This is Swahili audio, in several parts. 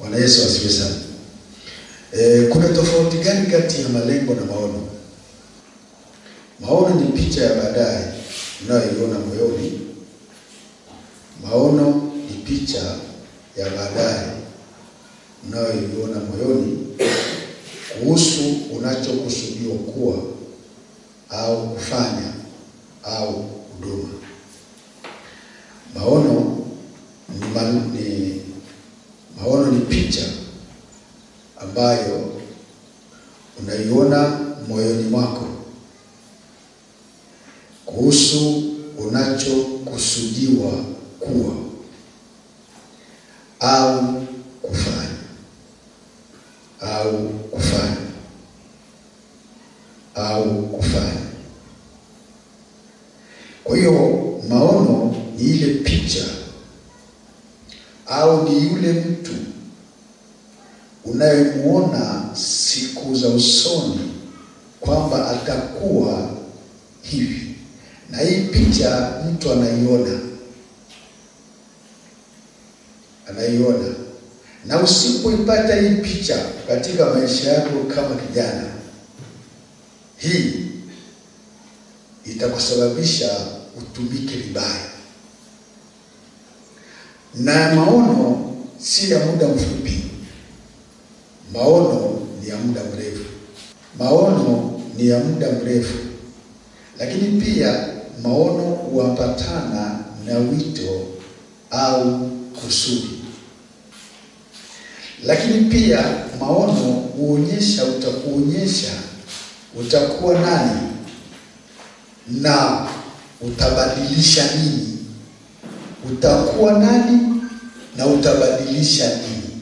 Bwana Yesu asifiwe sana. Kuna tofauti gani kati ya malengo na maono? Maono ni picha ya baadaye unayoiona moyoni. Maono ni picha ya baadaye unayoiona moyoni kuhusu unachokusudiwa kuwa au kufanya au huduma. Maono ni picha ambayo unaiona moyoni mwako kuhusu unachokusudiwa kuwa au kufanya Kwa hiyo maono ni ile picha au ni yule mtu unayemuona siku za usoni kwamba atakuwa hivi. Na hii picha mtu anaiona. Na usipoipata hii picha katika maisha yako kama kijana, hii itakusababisha utumike vibaya. Na maono si ya muda mfupi. Maono ni ya muda mrefu. Lakini pia maono huambatana na wito au kusudi. Lakini pia maono utakuonyesha utakuwa nani na utabadilisha nini. Utakuwa nani na utabadilisha nini.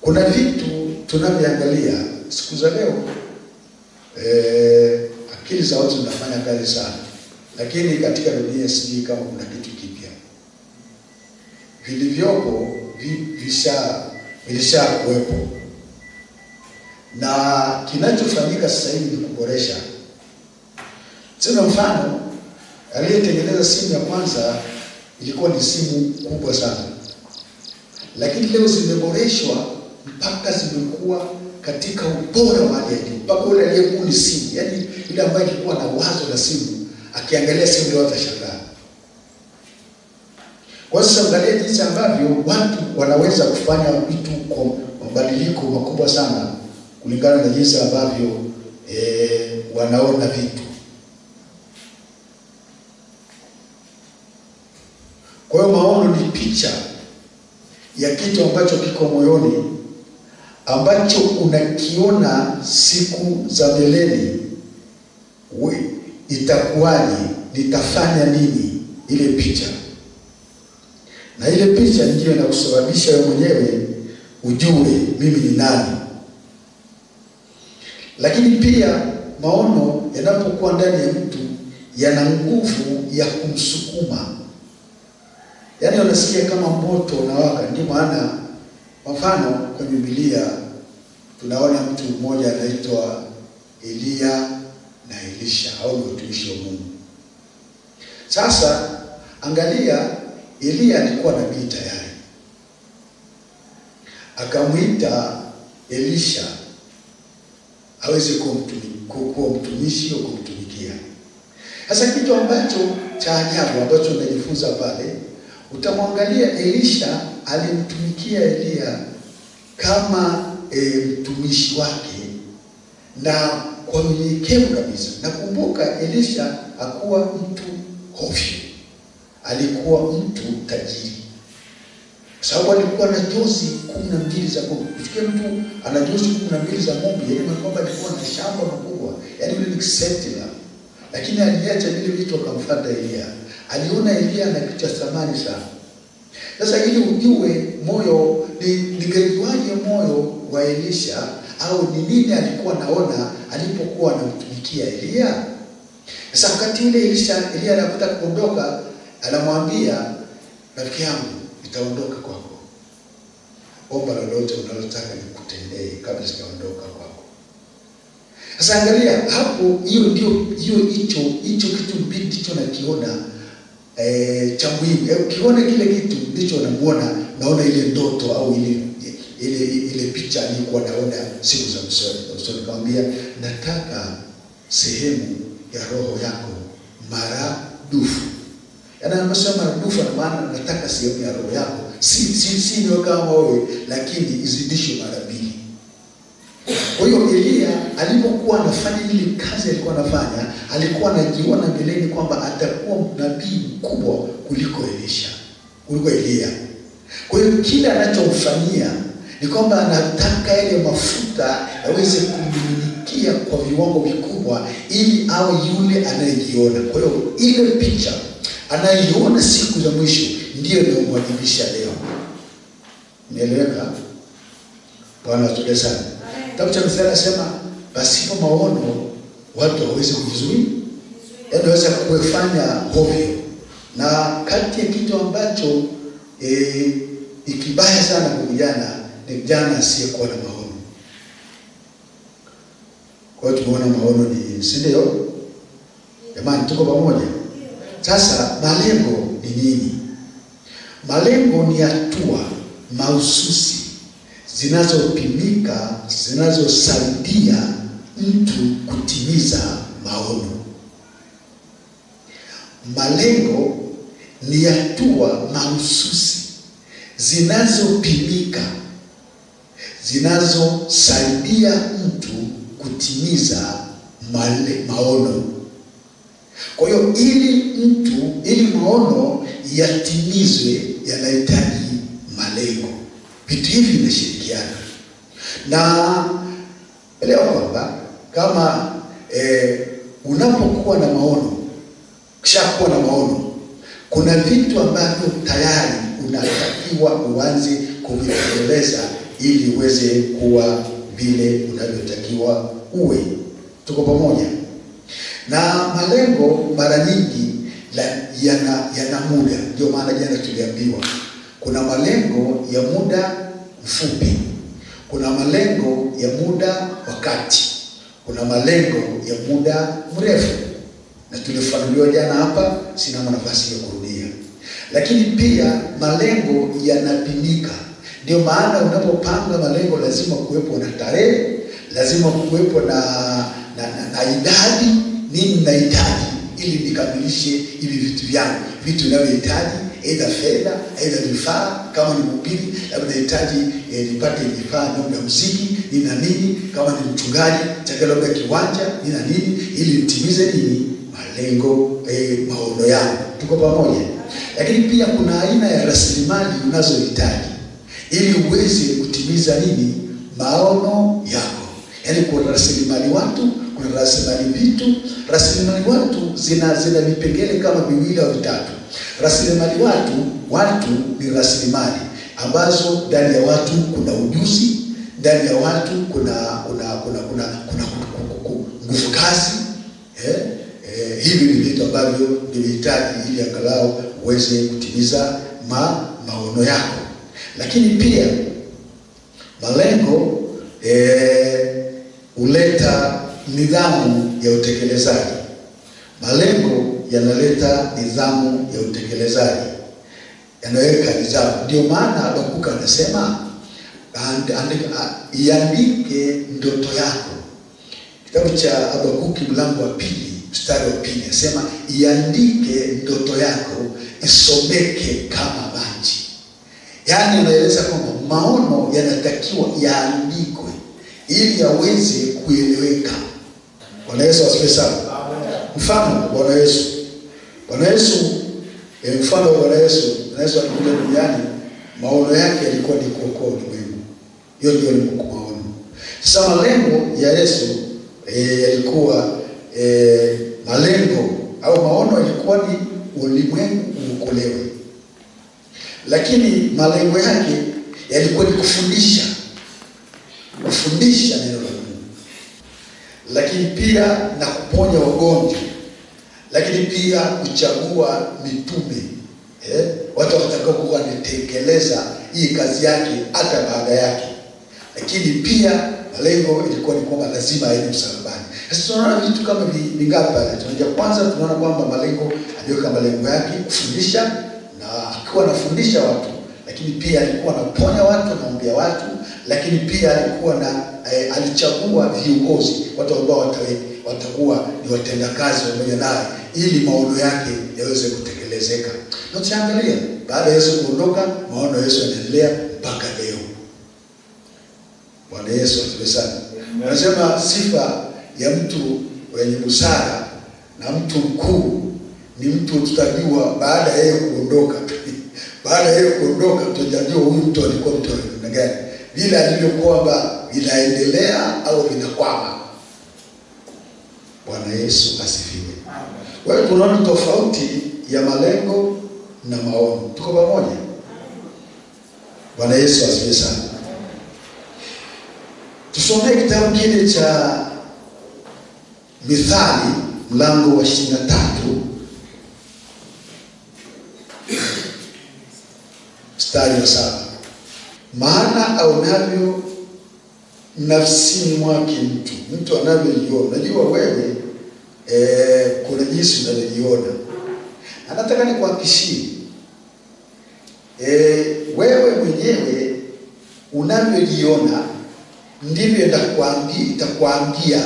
Kuna vitu tunavyoangalia siku za leo. Akili za watu zinafanya kazi sana, lakini katika dunia sijui kama kuna kitu kipya. Vilivyopo vilisha kuwepo, na kinachofanyika sasa hivi ni kuboresha. Tuna mfano, aliyetengeneza simu ya kwanza ilikuwa ni simu kubwa sana, lakini leo zimeboreshwa mpaka zimekuwa katika ubora wa hali ya juu. Mpaka yule aliyebuni simu, yani ile ambaye ilikuwa na wazo la simu, akiangalia simu ndio atashangaa. Kwa sasa angalia jinsi ambavyo watu wanaweza kufanya vitu kwa mabadiliko makubwa sana kulingana na jinsi ambavyo wanaona vitu. Kwa hiyo maono ni picha ya kitu ambacho kiko moyoni, ambacho unakiona siku za mbeleni. Itakuwaje? Nitafanya nini? Ile picha. Na ile picha ndiyo inakusababisha wewe mwenyewe ujue mimi ni nani. Lakini pia maono yanapokuwa ndani ya mtu yana nguvu ya kumsukuma. Yaani unasikia kama moto unawaka. Ndio maana mfano kwenye Biblia tunaona mtu mmoja anaitwa Elia na Elisha, au watumishi wa Mungu. Sasa angalia, Elia alikuwa nabii tayari. Akamwita Elisha aweze kuwa mtumishi au kumtumikia. Sasa kitu ambacho cha ajabu ambacho unajifunza pale, utamwangalia Elisha alimtumikia Elia kama mtumishi wake na kwa unyenyekevu kabisa. Nakumbuka Elisha hakuwa mtu hovyo. Alikuwa mtu tajiri. Sababu alikuwa na jozi 12 za ng'ombe. Usikie mtu ana jozi 12 za ng'ombe, yaani kwamba alikuwa na shamba kubwa. Yaani yule ni settler. Lakini aliacha vile vitu akamfuata Elia. Aliona Elia ana kitu cha thamani sana. Sasa ili ujue moyo ningejuaje moyo wa Elisha, au ni nini alikuwa naona alipokuwa anamtumikia Elia. Sasa wakati ile Elia anapata kuondoka, anamwambia, rafiki yangu, nitaondoka kwako. Omba lolote unalotaka nikutendee kabla sijaondoka kwako. Sasa angalia hapo, hiyo ndio hicho kitu mbili ndicho nakiona cha muhimu. Ukiona kile kitu ndicho unamuona, naona ile ndoto au ile picha alikuwa naona siku za usoni. Nikamwambia nataka sehemu ya roho yako maradufu. Yaani anasema maradufu, na maana nataka sehemu ya roho yako si ndio kama wewe, lakini izidishwe mara 2. Kwa hiyo Elia alipokuwa anafanya ile kazi alikuwa anafanya, alikuwa anajiona mbeleni kwamba atakuwa nabii mkubwa kuliko Elia. Kwa hiyo kile anachomfanyia ni kwamba anataka ile mafuta yaweze kumiminikia kwa viwango vikubwa ili awe yule anayejiona. Kwa hiyo ile picha anayiona siku za mwisho ndiyo inayomwajibisha leo. Nieleweka? Bwana atujalie sana. Kitabu cha Mithali nasema pasipo maono watu hawezi kujizuia. Yaani waweza kufanya hovyo. Na kati ya kitu ambacho ikibaya sana kwa vijana ni vijana asiyekuwa na maono. Kwa hiyo tumeona maono ni si ndio? Jamani, tuko pamoja? Sasa malengo ni nini? Malengo ni hatua mahususi zinazopimika, zinazosaidia mtu kutimiza maono. Malengo ni hatua mahususi zinazopimika, zinazosaidia mtu kutimiza maono. Kwa hiyo ili maono yatimizwe yanahitaji malengo. Vitu hivi vinashirikiana. Na elewa kwamba kama unapokuwa na maono, kishakuwa na maono, kuna vitu ambavyo tayari unatakiwa uanze kuvitekeleza ili uweze kuwa vile unavyotakiwa uwe. Tuko pamoja? Na malengo mara nyingi yana muda. Ndio maana jana tuliambiwa kuna malengo ya muda mfupi, kuna malengo ya muda wa kati, kuna malengo ya muda mrefu. Na tulifanuliwa jana hapa, sina nafasi ya kurudia. Lakini pia malengo yanapimika. Ndio maana unapopanga malengo lazima kuwepo na tarehe, lazima kuwepo na idadi. Nini nahitaji ili nikamilishe hivi vitu vyangu, vitu ninavyohitaji, aidha fedha, aidha vifaa. Kama ni mhubiri, labda nahitaji nipate vifaa na muziki, nina nini? Kama ni mchungaji, nataka labda kiwanja, nina nini ili nitimize nini malengo, maono yangu. Tuko pamoja? Lakini pia kuna aina ya rasilimali unazohitaji ili uweze kutimiza nini maono yako. Yaani kuna rasilimali watu, kuna rasilimali vitu. Rasilimali watu zina vipengele kama 2 au 3. Rasilimali watu ni rasilimali ambazo ndani ya watu kuna ujuzi, ndani ya watu kuna nguvu kazi. Hivi ni vitu ambavyo unahitaji ili angalau uweze kutimiza maono yako. Lakini pia malengo huleta nidhamu ya utekelezaji. Malengo yanaleta nidhamu ya utekelezaji, yanaweka nidhamu. Ndio maana Habakuki anasema iandike ndoto yako. Kitabu cha Habakuki mlango wa 2 mstari wa 2 anasema iandike ndoto yako, isomeke kama maji. Yaani anaeleza kwamba maono yanatakiwa yaandikwe ili yaweze kueleweka. Bwana Yesu asifiwe sana. Mfano Bwana Yesu. Mfano wa Bwana Yesu alikuja duniani, maono yake yalikuwa ni kuokoa ulimwengu. Hiyo ndio ilikuwa maono. Sasa malengo ya Yesu yalikuwa malengo au maono yalikuwa ni ulimwengu uokolewe. Lakini malengo yake yalikuwa ni kufundisha neno la Mungu. Lakini pia na kuponya wagonjwa. Lakini pia kuchagua mitume. Watu watakao kuwa wanatekeleza hii kazi yake hata baada yake. Lakini pia malengo ilikuwa ni kwamba lazima aende msalabani. Sasa tunaona vitu kama vingapi pale. Tunajua kwanza tunaona kwamba malengo, aliweka malengo yake kufundisha, na akiwa anafundisha watu, lakini pia alikuwa anaponya watu, anaombea watu, lakini pia alikuwa na alichagua viongozi, watu ambao watakuwa ni watendakazi pamoja naye ili maono yake yaweze kutekelezeka. Na tuangalia baada ya Yesu kuondoka, maono ya Yesu yanaendelea mpaka leo. Bwana Yesu asifiwe sana. Anasema sifa ya mtu mwenye busara na mtu mkuu ni mtu tutajua baada ya yeye kuondoka. Baada ya yeye kuondoka tutajua huyu mtu alikuwa mtu wa gani, vile alivyokuwa vinaendelea au vinakwama. Bwana Yesu asifiwe. Wewe tunaona tofauti ya malengo na maono. Tuko pamoja? Bwana Yesu asifiwe sana. Tusomee kitabu kile cha Mithali mlango wa 23 mstari wa 7. Maana aonavyo nafsini mwake mtu anavyojiona. Unajua wewe kuna jinsi unavyojiona. Anataka nikuhakikishie wewe mwenyewe unavyojiona ndivyo itakuambia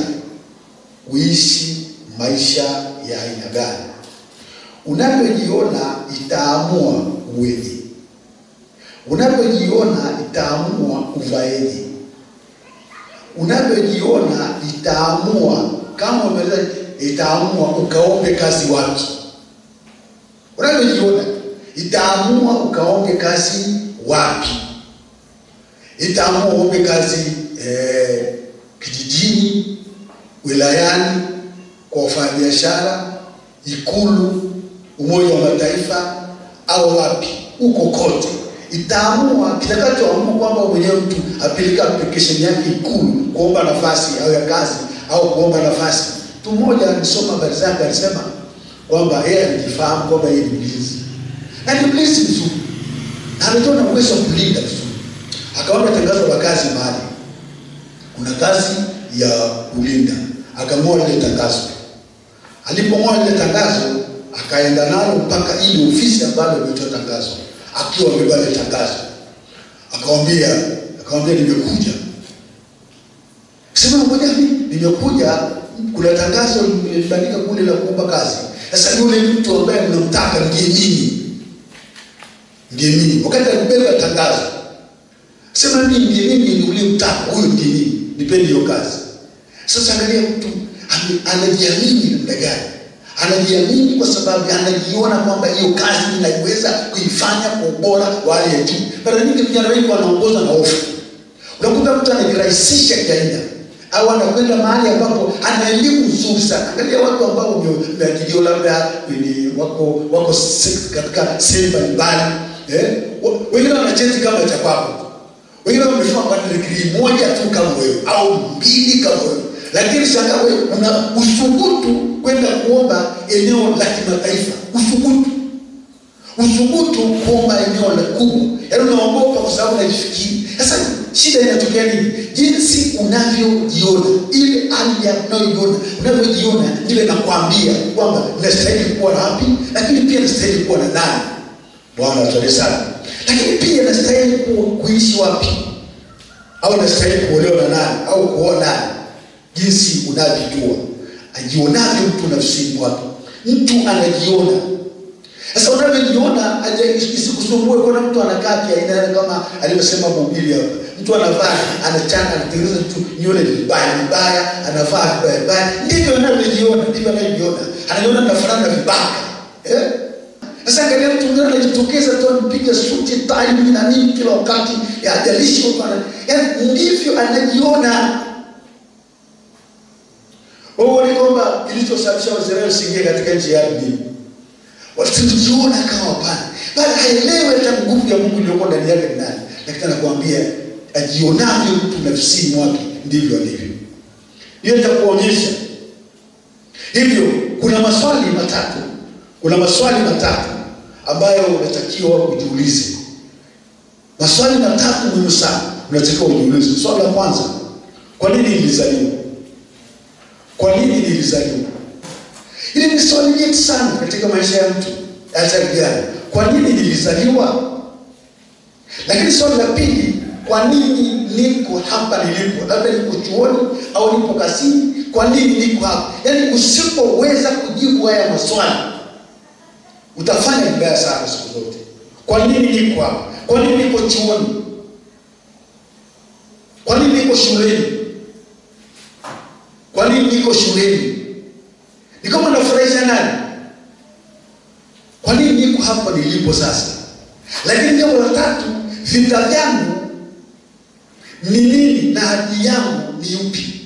uishi maisha ya aina gani. Unavyojiona itaamua uweje. Unavyojiona itaamua uvaeje. Unavyojiona itaamua kama umeweza, itaamua ukaombe kazi wapi. Unavyojiona itaamua ukaombe kazi wapi. Itaamua uombe kazi kijijini, wilayani, kwa wafanyabiashara, Ikulu, Umoja wa Mataifa au wapi, uko kote. Itaamua kitakachoamua kwamba mwenyewe mtu apeleka application yake Ikulu kuomba nafasi au ya kazi au kuomba nafasi. Mtu mmoja alisoma habari zake, alisema kwamba yeye alijifahamu kwamba yeye ni mlinzi. Na ni mlinzi mzuri. Na ametoa na uwezo wa kulinda vizuri. Akaona tangazo la kazi mahali. Kuna kazi ya kulinda. Akamwona ile tangazo. Alipomwona ile tangazo, akaenda nalo mpaka ile ofisi ambayo imetoa tangazo. Akiwa amebeba ile tangazo. Akamwambia nimekuja. Sema ngoja nimekuja, kuna tangazo limebandika kule la kuomba kazi. Sasa yule mtu ambaye mnamtaka ndiye mimi. Wakati alibeba tangazo, sema mimi ndiye mimi nilimtaka, huyo ndiye mimi. Nipende hiyo kazi. Sasa angalia mtu anajiamini namna gani? Anajiamini kwa sababu anajiona kwamba hiyo kazi ninaiweza kuifanya kwa ubora wa hali ya juu. Mara nyingi vijana wengi wanaongozwa na hofu. Unakuta mtu anajirahisisha kiaina au anakwenda mahali ambapo ana elimu nzuri sana. Angalia watu ambao wameajiriwa labda wako katika sehemu mbalimbali. Wengine wanacheti kama cha kwako. Wengine wamefanya degree moja tu kama wewe au mbili kama wewe. Lakini shangaa wewe una uthubutu kwenda kuomba eneo la kimataifa. Uthubutu kuomba eneo la kubwa. Yaani unaogopa kwa sababu unajifikiri. Sasa shida inatokea nini? Jinsi unavyojiona, ile hali ya unavyojiona ndio inakwambia kwamba unastahili kuwa na wapi, lakini pia unastahili kuwa na nani. Bwana atusaidie sana. Lakini pia unastahili kuishi wapi? Au unastahili kuolewa na nani au kuoa nani? Jinsi unavyojua. Ajionavyo mtu nafsini mwake. Mtu anajiona. Sasa unavyojiona isikusumbue. Kuna mtu anakaa kiaina kama alivyosema mhubiri hapa. Mtu anavaa, anachana, anatengeneza tu nywele vibaya, anavaa vibaya. Ndivyo anavyojiona, Anajiona anafanana na vibaka. Sasa angalia mtu mwingine anajitokeza tu anapiga suti, tai na nini kila wakati, hajalishi bwana. Yaani ndivyo anajiona. Wewe ni kwamba kilichosababisha Waisraeli usiingie katika nchi ya ahadi. Walijiona kama hapana. Bali haelewi hata nguvu ya Mungu iliyokuwa ndani yake ni nani. Lakini anakuambia ajionavyo mtu nafsini mwake ndivyo alivyo. Hiyo itakuonyesha. Hivyo kuna maswali matatu ambayo unatakiwa ujiulize. Maswali matatu muhimu sana unatakiwa ujiulize. Swali la kwanza, kwa nini nilizaliwa? Kwa nini nilizaliwa? Hili ni swali nyeti sana katika maisha ya mtu hata vijana. Kwa nini nilizaliwa? Lakini swali la pili, kwa nini niko hapa nilipo? Labda niko chuoni au nipo kazini, kwa nini niko hapa? Yaani usipoweza kujibu haya maswali, utafanya vibaya sana siku zote. Kwa nini niko hapa? Kwa nini niko chuoni? Kwa nini niko shuleni? Kwa nini niko shuleni? Ni kama nafurahisha nani? Kwa nini niko hapa nilipo sasa? Lakini jambo la tatu, vita vyangu ni nini na hadi yangu ni upi?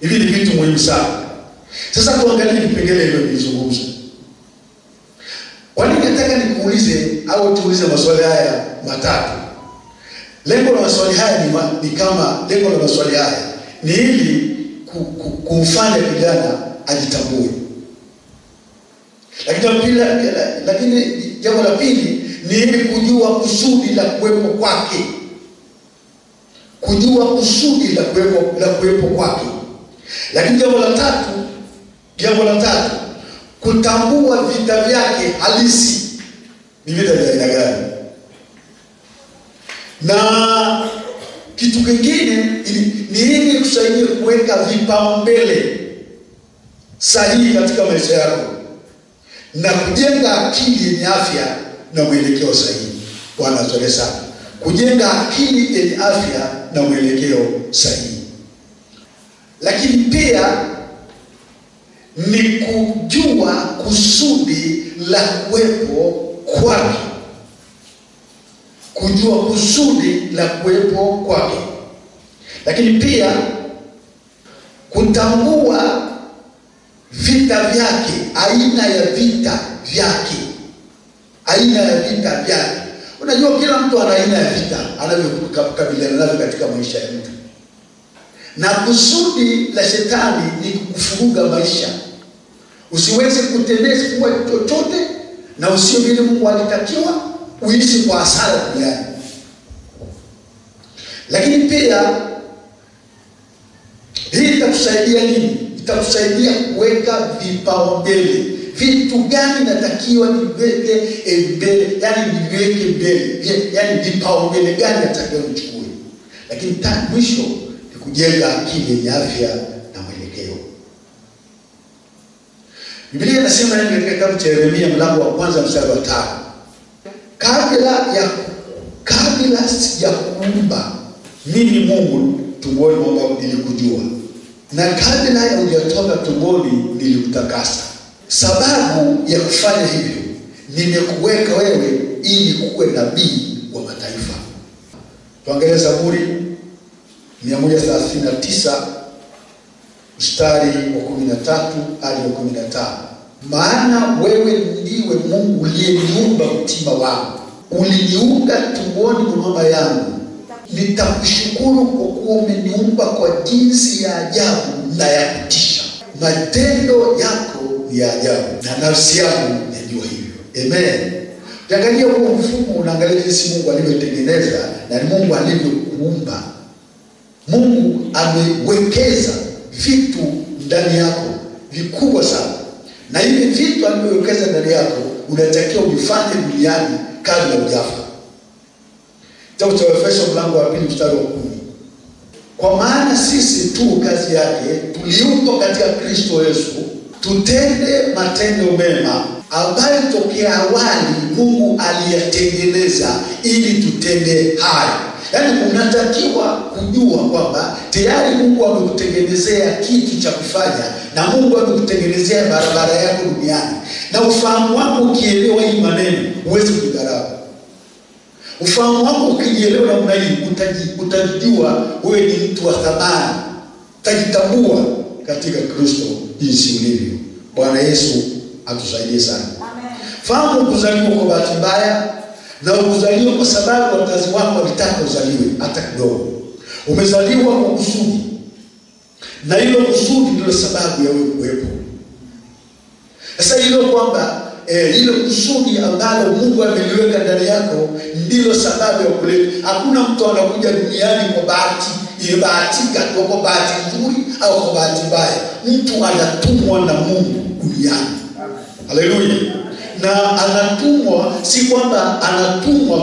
Hivi ni vitu muhimu sana. Sasa tuangalie vipengele hivyo nilizungumza. Kwa nini nataka nikuulize au tuulize maswali haya matatu? Lengo la maswali haya ni kama lengo la maswali haya ni ili kumfanya kijana ajitambue. Lakini jambo la pili ni ili kujua kusudi la kuwepo kwake. Kujua kusudi la kuwepo kwake. Lakini jambo la tatu, kutambua vita vyake halisi. Ni vita vya aina gani? Na kitu kingine ni ili kusaidia kuweka vipaumbele sahihi katika maisha yako na kujenga akili yenye afya na mwelekeo sahihi. Bwana asifiwe sana. Kujenga akili yenye afya na mwelekeo sahihi. Lakini pia ni kujua kusudi la kuwepo kwake. Kujua kusudi la kuwepo kwake. Lakini pia kutambua vita vyake, aina ya vita vyake. Aina ya vita vyake. Unajua kila mtu ana aina ya vita anavyokabiliana navyo katika maisha ya mtu. Na kusudi la shetani ni kukufuruga maisha. Usiweze kutendea kwa chochote na usio vile Mungu alitakiwa, uishi kwa hasara duniani. Lakini pia hii itakusaidia nini? Itakusaidia kuweka vipaumbele. Vitu gani natakiwa niweke mbele? Yaani niweke mbele. Yaani vipaumbele gani natakiwa nichukue? Lakini mwisho ni kujenga akili yenye afya na mwelekeo. Biblia inasema katika kitabu cha Yeremia mlango wa 1 mstari wa 5. Kabla sija kuumba mimi Mungu tumboni mwangu nilikujua, na kabla ya hujatoka tumboni nilikutakasa. Sababu ya kufanya hivyo, nimekuweka wewe ili kuwe nabii wa mataifa. Tuangalie Zaburi 139 mstari wa 13 hadi wa 15. Maana wewe ndiwe Mungu uliyeniumba mtima wangu, uliniumba tumboni mwa mama yangu. Nitakushukuru kwa kuwa umeniumba kwa jinsi ya ajabu na ya kutisha. Matendo yako ni ya ajabu na nafsi yangu yajua hivyo. Amen. Ukiangalia huo mfumo, unaangalia jinsi Mungu alivyotengeneza na ni Mungu alivyokuumba. Mungu amewekeza vitu ndani yako vikubwa sana. Na hivi vitu alivyowekeza ndani yako unatakiwa uvifanye duniani kabla hujafa. Kitabu cha Efeso mlango wa 2 mstari wa 10. Kwa maana sisi tu kazi yake tuliumbwa katika Kristo Yesu tutende matendo mema ambayo tokea awali Mungu aliyatengeneza ili tutende hayo. Yaani unatakiwa kujua kwamba tayari Mungu amekutengenezea kitu cha kufanya na Mungu amekutengenezea barabara yako duniani. Na ufahamu wako ukielewa hii maneno huwezi kudharau. Ufahamu wako ukielewa namna hii utajijua wewe ni mtu wa thamani. Utajitambua katika Kristo jinsi ulivyo. Bwana Yesu atusaidie sana. Amen. Fahamu kuzaliwa kwa bahati mbaya na ukuzaliwa kwa sababu wazazi wako walitaka uzaliwe hata kidogo. Umezaliwa kwa kusudi. Na hilo kusudi ndilo sababu ya wewe kuwepo. Sasa hilo kwamba hilo kusudi ambalo Mungu ameliweka ndani yako ndilo sababu ya kuleta. Hakuna mtu anakuja duniani kwa bahati imebahatika, kwa bahati nzuri au kwa bahati mbaya, mtu anatumwa na Mungu duniani. Haleluya. Na anatumwa, si kwamba anatumwa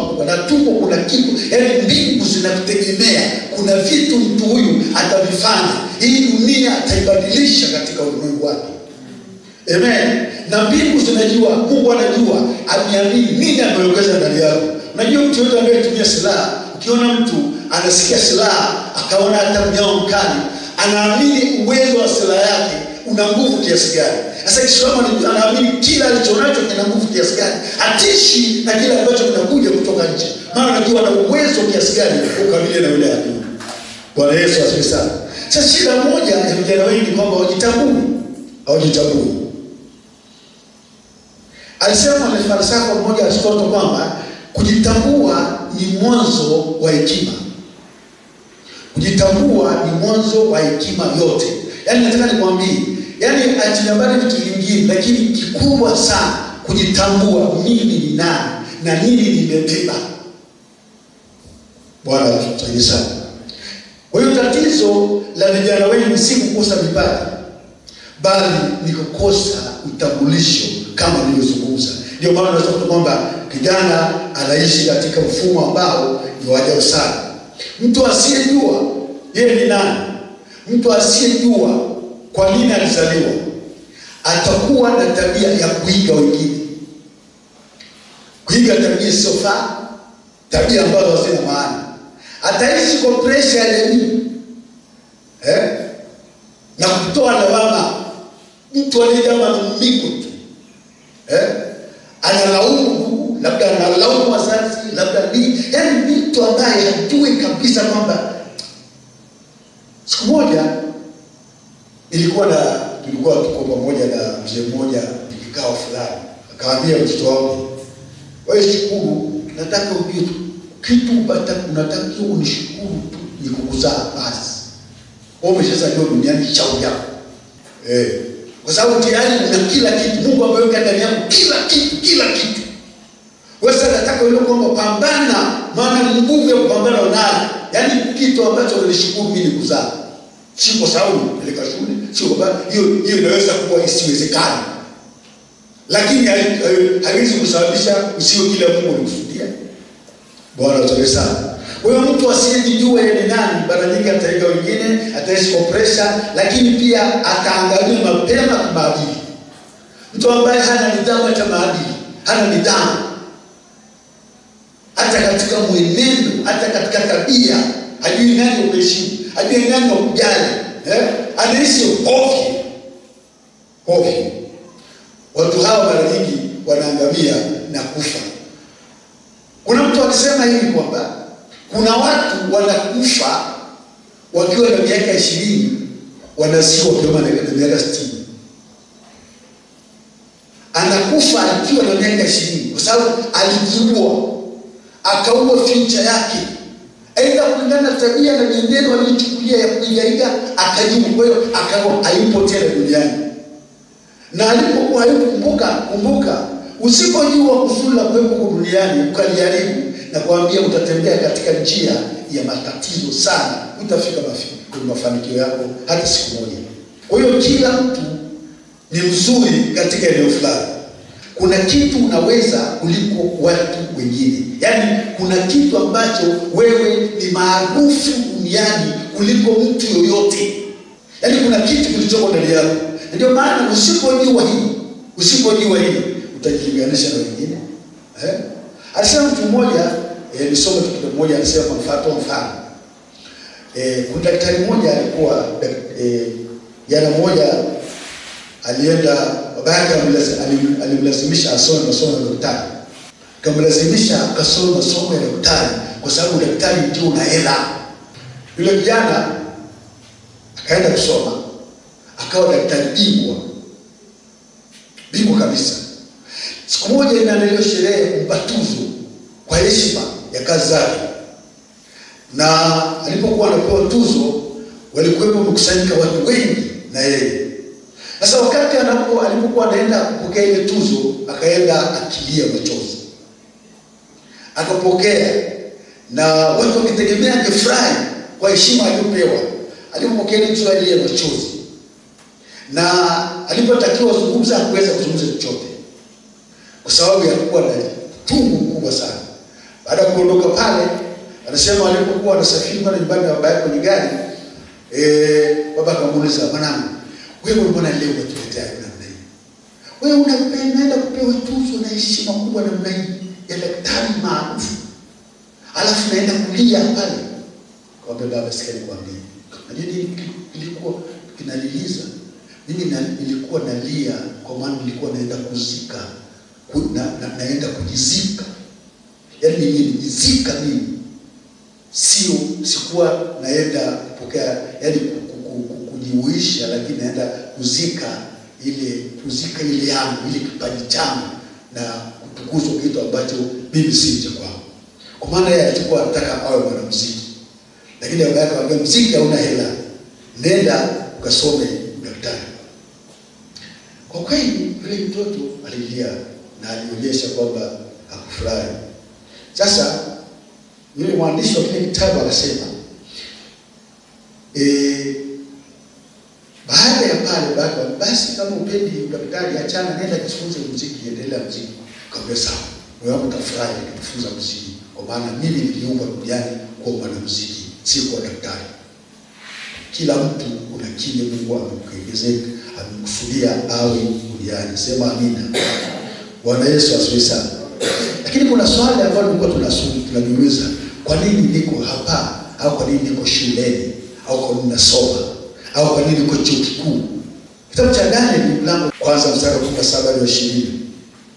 kuna kitu, yaani mbingu zinakutegemea. Kuna vitu mtu huyu atavifanya, hii dunia ataibadilisha katika ulimwengu wake. Amen. Na mbingu zinajua, Mungu anajua, ameamini nini amewekeza ndani yako. Unajua mtu yote anayetumia silaha, ukiona mtu anasikia silaha akaona hata mnyao mkali, anaamini uwezo wa silaha yake una nguvu kiasi gani. Sasa Islamu anaamini kila alichonacho kina nguvu kiasi gani, hatishi na kila ambacho kinakuja kutoka nje, maana anajua ana uwezo kiasi gani ukabiliane na yule adui. Bwana Yesu asifiwe sana. Sasa shida moja ya vijana wengi kwamba hawajitambui. Alisema na falsafa mmoja Aristotle kwamba kujitambua ni mwanzo wa hekima. Kujitambua ni mwanzo wa hekima yote. Yaani nataka nikwambie, yaani atinabali vitu vingine, lakini kikubwa sana kujitambua mimi ni nani na nini nimebeba. Bwana tusaidie sana. Kwa hiyo tatizo la vijana wengi si kukosa vipaji, bali ni kukosa utambulisho kama nilivyozungumza. Ndio maana tunaweza kusema kwamba kijana anaishi katika mfumo ambao ni wa ajabu sana. Mtu asiyejua yeye ni nani, mtu asiyejua kwa nini alizaliwa, atakuwa na tabia ya kuiga wengine. Kuiga tabia isiyofaa, tabia ambazo hazina maana. Ataishi kwa pressure ya jamii. Na kutoa lawama. Mtu aliyejama miko tu. Analaumu, labda analaumu wazazi, labda ni yaani mtu ambaye hajui kabisa kwamba. Siku moja tulikuwa tuko pamoja na mzee mmoja kikao fulani. Akaambia mtoto wangu, wewe shukuru, nataka ujue kitu unatakiwa unishukuru tu ni kukuzaa basi. Wewe umeshazaliwa duniani shauri yako. Kwa sababu tayari una kila kitu. Mungu ameweka ndani yako kila kitu. Wewe sasa nataka wewe kwamba pambana, maana ni nguvu ya kupambana nayo. Yaani kitu ambacho unashukuru mimi kuzaa. Si kwa sababu nilika shule, sio kwa hiyo inaweza kuwa isiwezekane. Lakini haiwezi kusababisha usiwe kile Mungu alikusudia. Bwana tusaidie sana. Kwa hiyo mtu asiyejijua yeye ni nani, mara nyingi ataiga wengine, ataishi kwa pressure, lakini pia ataangalia mapema maadili. Mtu ambaye hana nidhamu hata maadili, hana nidhamu hata katika mwenendo, hata katika tabia, hajui nani kuheshimu, hajui nani kujali, anaishi ovyo. Watu hao mara nyingi wanaangamia na kufa. Kuna mtu alisema hivi kwamba kuna watu wanakufa wakiwa na miaka 20, wanazikwa wakiwa na miaka 60. Anakufa akiwa na miaka 20 kwa sababu alijiua, akaua future yake. Aidha kulingana na tabia na mienendo aliyochukulia ya kuigaiga, akajiua. Kwa hiyo akawa hayupo tena duniani. Na alipokuwa hayupo, kumbuka usipojua kusudi la kuwepo kwa duniani ukaliharibu, na kuambia utatembea katika njia ya matatizo sana, utafika kwenye mafanikio yako hata siku moja. Kwa hiyo kila mtu ni mzuri katika eneo fulani. Kuna kitu unaweza kuliko watu wengine. Yaani kuna kitu ambacho wewe ni maarufu duniani kuliko mtu yoyote. Yaani kuna kitu kilichoko ndani yako. Ndio maana usipojua hili utajilinganisha na wengine. Alisema mtu mmoja, nisome kitu kimoja, alisema kwa mfano. Kuna daktari mmoja alikuwa jana mmoja alienda, babake alimlazimisha asome masomo ya daktari. Kamlazimisha akasome masomo ya daktari kwa sababu daktari ndio una hela. Yule kijana akaenda kusoma, akawa daktari bingwa kabisa. Siku moja inaendelea sherehe kumpa tuzo kwa heshima ya kazi zake. Na alipokuwa anapewa tuzo, walikuwa wamekusanyika watu wengi na yeye. Sasa wakati alipokuwa anaenda kupokea ile tuzo, akaenda akilia machozi. Akapokea na watu wakitegemea angefurahi kwa heshima aliyopewa, alipopokea ile swali ya machozi, na alipotakiwa kuzungumza hakuweza kuzungumza chochote kwa sababu ya kuwa na tungu kubwa sana. Baada ya kuondoka pale, anasema alipokuwa anasafiri kwenda nyumbani na baba yake kwenye gari, baba akamuuliza, mwanangu, wewe mbona leo unatuletea namna hii? Wewe unaenda kupewa tuzo na heshima kubwa namna hii ya daktari maarufu, alafu naenda kulia pale? Kwa baba, sikia nikwambie, najua ilikuwa kinaliliza. Mimi nilikuwa nalia kwa maana nilikuwa naenda kuzika, naenda kujizika. Yaani nijizika mimi. Sikuwa naenda kupokea, yaani kujiuisha, lakini naenda kuzika ile yangu, ile kipaji changu, na kutukuzwa kitu ambacho mimi si cha kwao. Kwa maana yeye alikuwa anataka awe mwanamuziki. Lakini baba yake akamwambia, muziki hauna hela, nenda ukasome daktari. Kwa kweli yule mtoto alilia na alionyesha kwamba hakufurahi. Sasa yule mwandishi wa kile kitabu akasema, baada ya pale basi kama upendi daktari, achana, nenda kujifunza muziki, endelea muziki. Akamwambia sawa, wewe utafurahi kujifunza muziki, kwa maana mimi niliumbwa duniani kuwa mwanamuziki, si kuwa daktari. Kila mtu una kile Mungu amekusudia awe duniani. Sema amina. Bwana Yesu asifiwe sana. Lakini kuna swali ambalo tulikuwa tunajiuliza, kwa nini niko hapa? Au kwa nini niko shuleni? Au kwa nini nasoma? Au kwa nini niko chuo kikuu? Kitabu cha Danieli mlango kwanza mstari wa 17 hadi 20.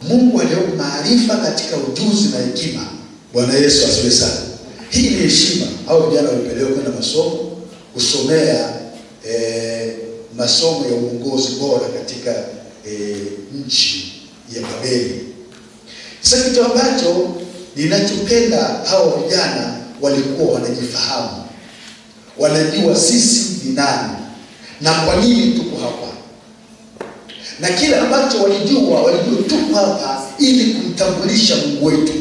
Mungu aliomba maarifa katika ujuzi na hekima. Bwana Yesu asifiwe sana. Hii ni heshima. Hao vijana walipelekwa kwenda masomo, kusomea masomo ya uongozi bora katika nchi ya Babeli. Sasa kitu ambacho ninachopenda, hao vijana walikuwa wanajifahamu, wanajua sisi ni nani na kwa nini tuko hapa, na kile ambacho walijua tuko hapa ili kumtambulisha Mungu wetu.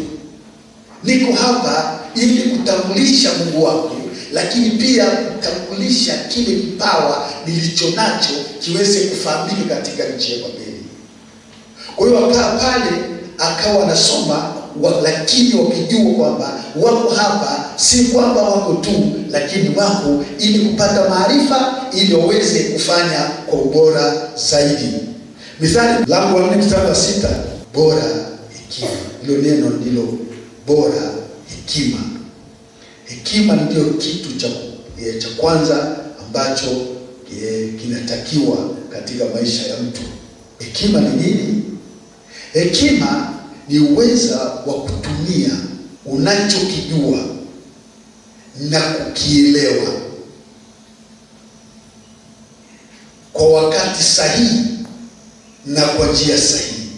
Niko hapa ili kutambulisha Mungu wangu, lakini pia kutambulisha kile kipawa nilicho nacho kiweze kufahamika katika nchi ya Babeli. Kwa hiyo akaa pale akawa anasoma, lakini wakijua kwamba wako hapa si kwamba wako tu, lakini wako ili kupata maarifa, ili waweze kufanya kwa ubora zaidi. Mithali mlango wa 4 mstari wa 6, bora hekima. Hilo neno ndilo bora hekima. Hekima ndio kitu cha kwanza ambacho kinatakiwa katika maisha ya mtu. Hekima ni nini? Hekima ni uweza wa kutumia unachokijua na kukielewa kwa wakati sahihi na kwa njia sahihi.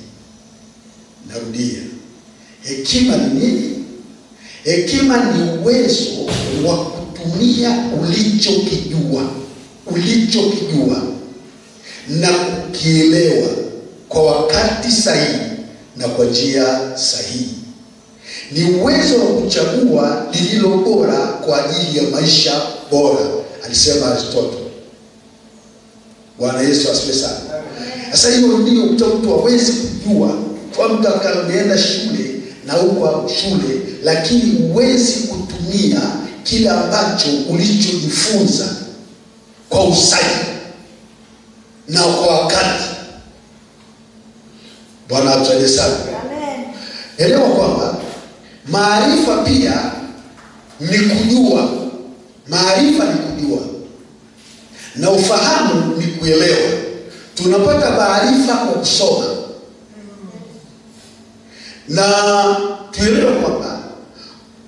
Narudia, hekima ni nini? Hekima ni uwezo wa kutumia ulichokijua na kukielewa kwa wakati sahihi na kwa njia sahihi. Ni uwezo wa kuchagua lililo bora kwa ajili ya maisha bora, alisema Aristotle. Bwana Yesu asifiwe sana. Sasa hiyo ndio mtu hawezi kujua. Kwa mtu akaenda shule na huko shule, lakini huwezi kutumia kile ambacho ulichojifunza kwa usahihi na kwa wakati. Bwana atusaidie sana. Amen. Elewa kwamba maarifa pia ni kujua. Maarifa ni kujua na ufahamu ni kuelewa. Tunapata maarifa kwa kusoma, na tuelewe kwamba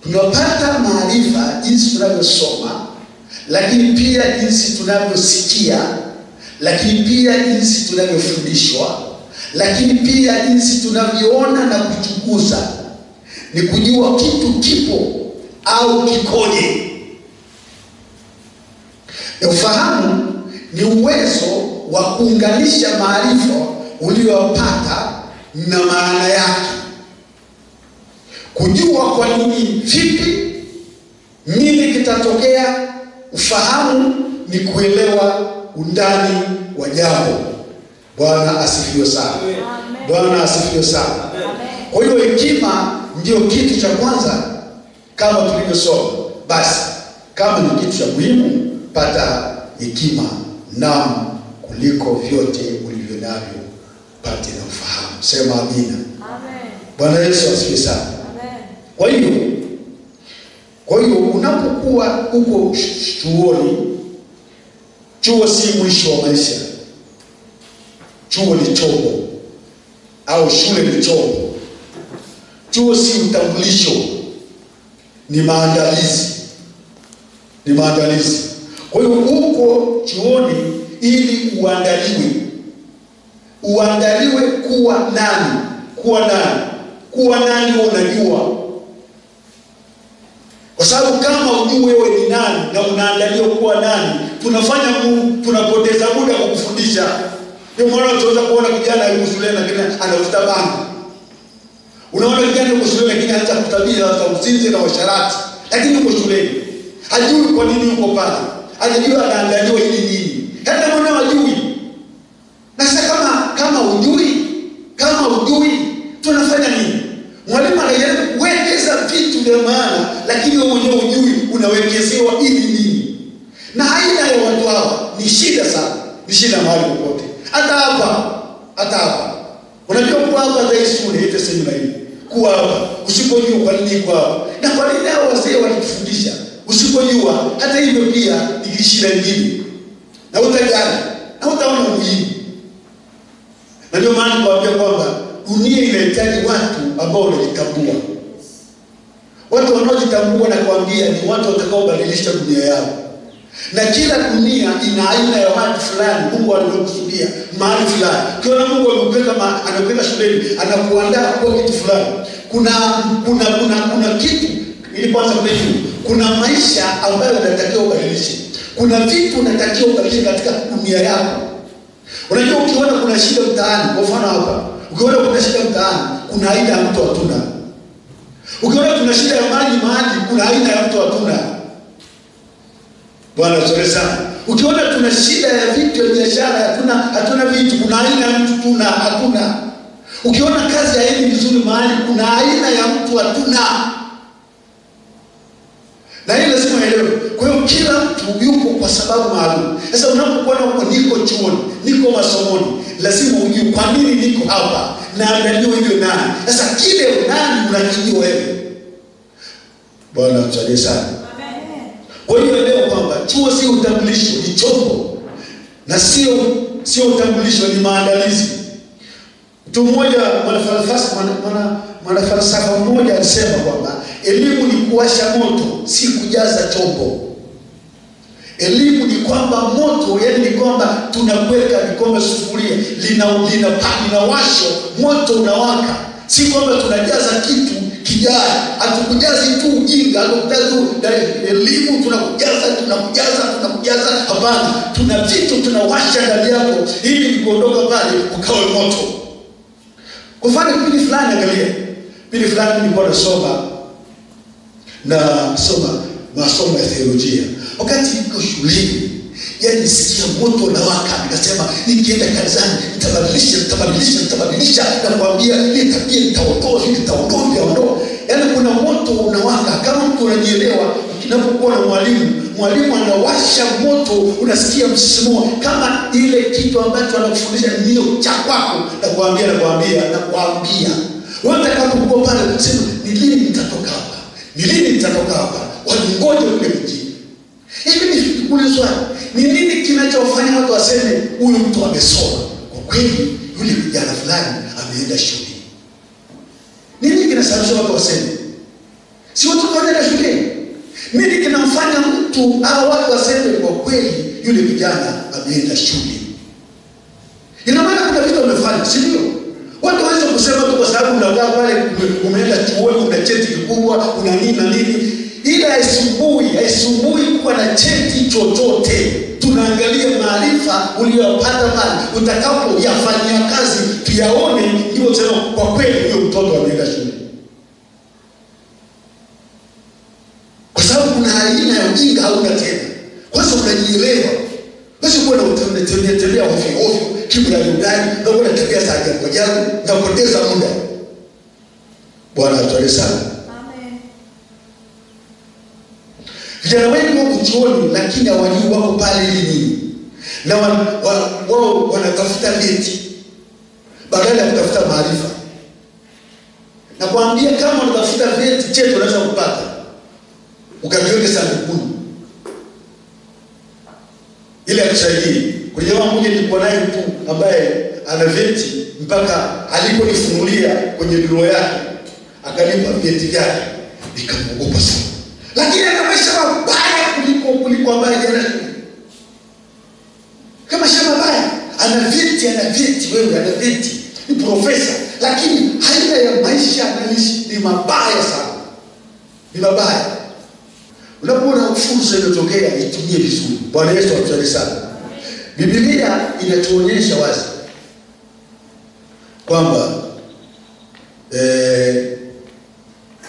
tunapata maarifa jinsi tunavyosoma, lakini pia jinsi tunavyosikia, lakini pia jinsi tunavyofundishwa, lakini pia jinsi tunavyoona na kuchunguza. Ni kujua kitu kipo au kikoje. Ufahamu ni uwezo wa kuunganisha maarifa uliyopata na maana yake. Kujua kwa nini, vipi, nini kitatokea, ufahamu ni kuelewa undani wa jambo. Bwana asifiwe sana. Bwana asifiwe sana. Kwa hiyo hekima ndio kitu cha kwanza kama tulivyosoma. Basi kama ni kitu cha muhimu, pata hekima, na kuliko vyote ulivyo navyo pate na ufahamu. Sema amina. Amen. Bwana Yesu asifiwe sana. Amen. Kwa hiyo unapokuwa huko chuoni, chuo si mwisho wa maisha. Chuo ni chombo, au shule ni chombo. Chuo si utambulisho, ni maandalizi. Ni maandalizi. Kwa hiyo huko chuoni ili uandaliwe kuwa nani? Kuwa nani unajua. Kwa sababu kama ujue wewe ni nani na unaandaliwa kuwa nani, tunapoteza muda kwa kufundisha. Ndio maana tunaweza kuona kijana yuko shule lakini anavuta bangi. Unaona kijana yuko shule lakini anaanza kutabia hata uzinzi na washarati. Lakini yuko shule. Hajui kwa nini yuko pale. Hajui anaandaliwa ili nini. Hata mwana hajui. Na sasa kama ujui tunafanya nini? Mwalimu anajaribu kuwekeza vitu vya maana, lakini wewe mwenyewe hujui unawekezewa ili nini. Na aina ya watu hawa ni shida sana. Ni shida mahali popote. Hata hapa. Unajua kwa hapa za shule ile semina hii. Kuwa hapa, usipojua kwa nini kwa hapa. Na kwa nini hao wazee walitufundisha? Usipojua hata hivyo pia ni shida nyingine. Na utajali, na utaona muhimu. Na ndio maana nakwambia kwamba dunia inahitaji watu ambao wanajitambua. Watu wanaojitambua na kuambia ni watu watakaobadilisha dunia yao. Na kila dunia ina aina ya watu fulani Mungu aliokusudia mahali fulani. Kiona Mungu anapeleka shuleni, anakuandaa kwa kitu fulani. Kuna kitu ili kwanza kwetu. Kuna maisha ambayo unatakiwa ubadilishe. Kuna vitu unatakiwa ubadilishe katika dunia yako. Unajua ukiona kuna shida mtaani, kwa mfano hapa, ukiona kuna shida mtaani, kuna aina ya mtu hatuna. Ukiona kuna shida ya maji mahali, kuna aina ya mtu hatuna. Bwana asifiwe sana. Ukiona tuna shida ya vitu ya biashara, hatuna vitu, kuna aina ya mtu hatuna. Ukiona kazi haiendi vizuri mahali, kuna aina ya mtu hatuna. Na hili lazima elewe. Kwa hiyo kila mtu yuko kwa sababu maalum. Sasa unapokuwa huko niko chuoni, niko masomoni, lazima ujue kwa nini niko hapa na andaliwa hivyo nani. Sasa kile nani unakijua wewe. Bwana tusaidie sana. Amen. Kwa hiyo leo kwamba chuo si utambulisho, ni chombo. Na sio utambulisho, ni maandalizi. Mtu mmoja mwanafalsafa mmoja alisema kwamba elimu ni kuwasha moto, si kujaza chombo. Elimu ni kwamba moto, yani ni kwamba tunakweka ni kwamba sufuria linawasho, moto unawaka. Si kwamba tunajaza kitu kijae. Hatukujazi tu ujinga, hatukujazi elimu tunakujaza. Hapana, tuna vitu tunawasha ndani yako ili kuondoka pale ukawe moto. Kwa mfano kipindi fulani, angalia. Kipindi fulani nilikuwa nasoma masomo ya theolojia. Wakati niko shuleni, yani nisikia moto unawaka, nikasema nikienda kanisani nitabadilisha na kuambia ile tabia nitaondoa. Yani kuna moto unawaka. Kama mtu unajielewa, ukinapokuwa na mwalimu anawasha moto, unasikia msisimua kama ile kitu ambacho anakufundisha ndio cha kwako, na kuambia wewe utakapokuwa pale unasema ni lini nitatoka hapa? Walingoje ule mjini. Hivi ni kule swali, ni nini kinachofanya watu waseme huyu mtu amesoma? Kwa kweli yule kijana fulani ameenda shule. Nini kinasababisha watu waseme? Si watu wanaenda shule. Nini kinamfanya mtu au watu waseme kwa kweli yule kijana ameenda shule? Ina maana kuna vitu wamefanya, si ndio? Watu waweza kusema tu kwa sababu unakaa pale umeenda chuoni, una cheti kikubwa, una nini. Ila haisumbui kuwa na cheti chochote. Tunaangalia maarifa uliyopata pale, utakapoyafanyia kazi tuyaone, ndio tena kwa kweli huyo mtoto ameenda shule. Kwa sababu kuna aina ya ujinga hauna tena. Kwanza unajielewa. Basi kuna unatembea ovyo kibla yudani na unatembea za ajabu na kupoteza muda. Bwana atusaidie sana. Amen. Vijana wengi wako chuoni lakini hawajui wako pale ili nini. Na wao wanatafuta vyeti badala ya kutafuta maarifa. Na kuambia kama unatafuta vyeti, cheti unaweza kupata ukaviweke sandukuni ili akusaidie. Kwa jamaa mmoja nilikuwa naye mtu ambaye ana vyeti mpaka aliponifunulia kwenye biro yake akanipa vyeti vyake, nikamuogopa sana. Lakini ana maisha mabaya kuliko ambaye jana. Kama shamba baya, ana vyeti wewe, ana vyeti, ni profesa, lakini haina ya maisha anaishi ni mabaya sana. Ni mabaya. Unapoona fursa inatokea, itumie vizuri. Bwana Yesu atusaidie sana. Biblia inatuonyesha wazi kwamba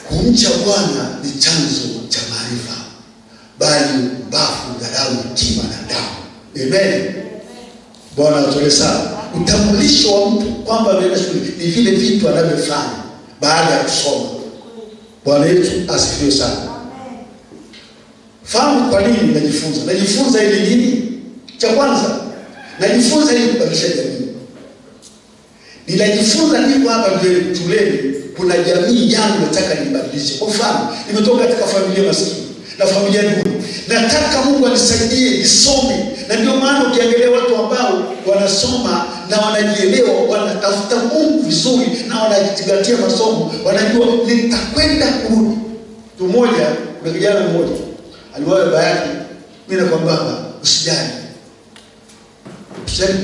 kumcha Bwana ni chanzo cha maarifa, bali bafu dharau hekima na damu. Amen. Bwana atusaidie sana. Utambulisho wa mtu kwamba ameenda shule ni vile vitu anavyofanya baada ya kusoma. Bwana Yesu asifiwe sana. Fahamu kwa nini najifunza. Najifunza ili nini? Cha kwanza, najifunza ili kubadilisha jamii. Ninajifunza ndipo hapa mbele shuleni kuna jamii yangu nataka nibadilishe. Kwa mfano, nimetoka katika familia maskini na familia duni. Nataka Mungu anisaidie nisome. Na ndio maana ukiangalia watu ambao wanasoma na wanajielewa, wanatafuta Mungu vizuri na wanajizingatia masomo, wanajua nitakwenda kurudi. Mtu mmoja, kuna kijana mmoja aliwahi baba yake, mimi nakwambia usijali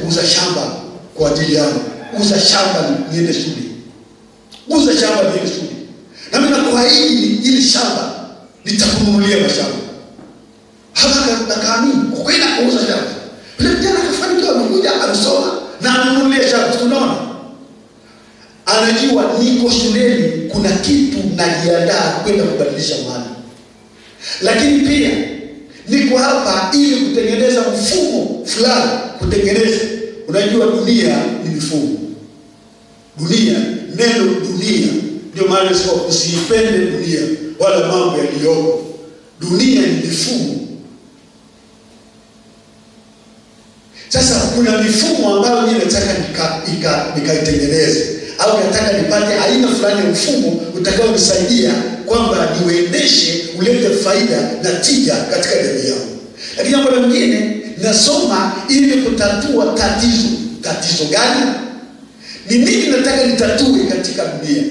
kuuza shamba kwa ajili yangu. Uza shamba niende shule. Uza shamba niende shule. Na mimi nakuahidi ili shamba nitakununulia mashamba. Hapa nakaamini kwenda kuuza shamba. Bila kijana akafanikiwa, amekuja amesoma na ananunulia shamba. Tunaona anajua niko shuleni, kuna kitu najiandaa kwenda kubadilisha mahali. Lakini pia niko hapa ili kutengeneza mfumo fulani, kutengeneza. Unajua dunia ni mfumo. Dunia, neno dunia, ndio maana sio usipende dunia wala mambo yaliyoko. Dunia ni mfumo. Sasa kuna mifumo ambayo mimi nataka nikaitengeneze au nataka nipate aina fulani ya mfumo utakao nisaidia kwamba niuendeshe ulete faida na tija katika jamii yangu. Lakini jambo lingine, nasoma ili kutatua tatizo. Tatizo gani? Ni nini nataka nitatue katika dunia?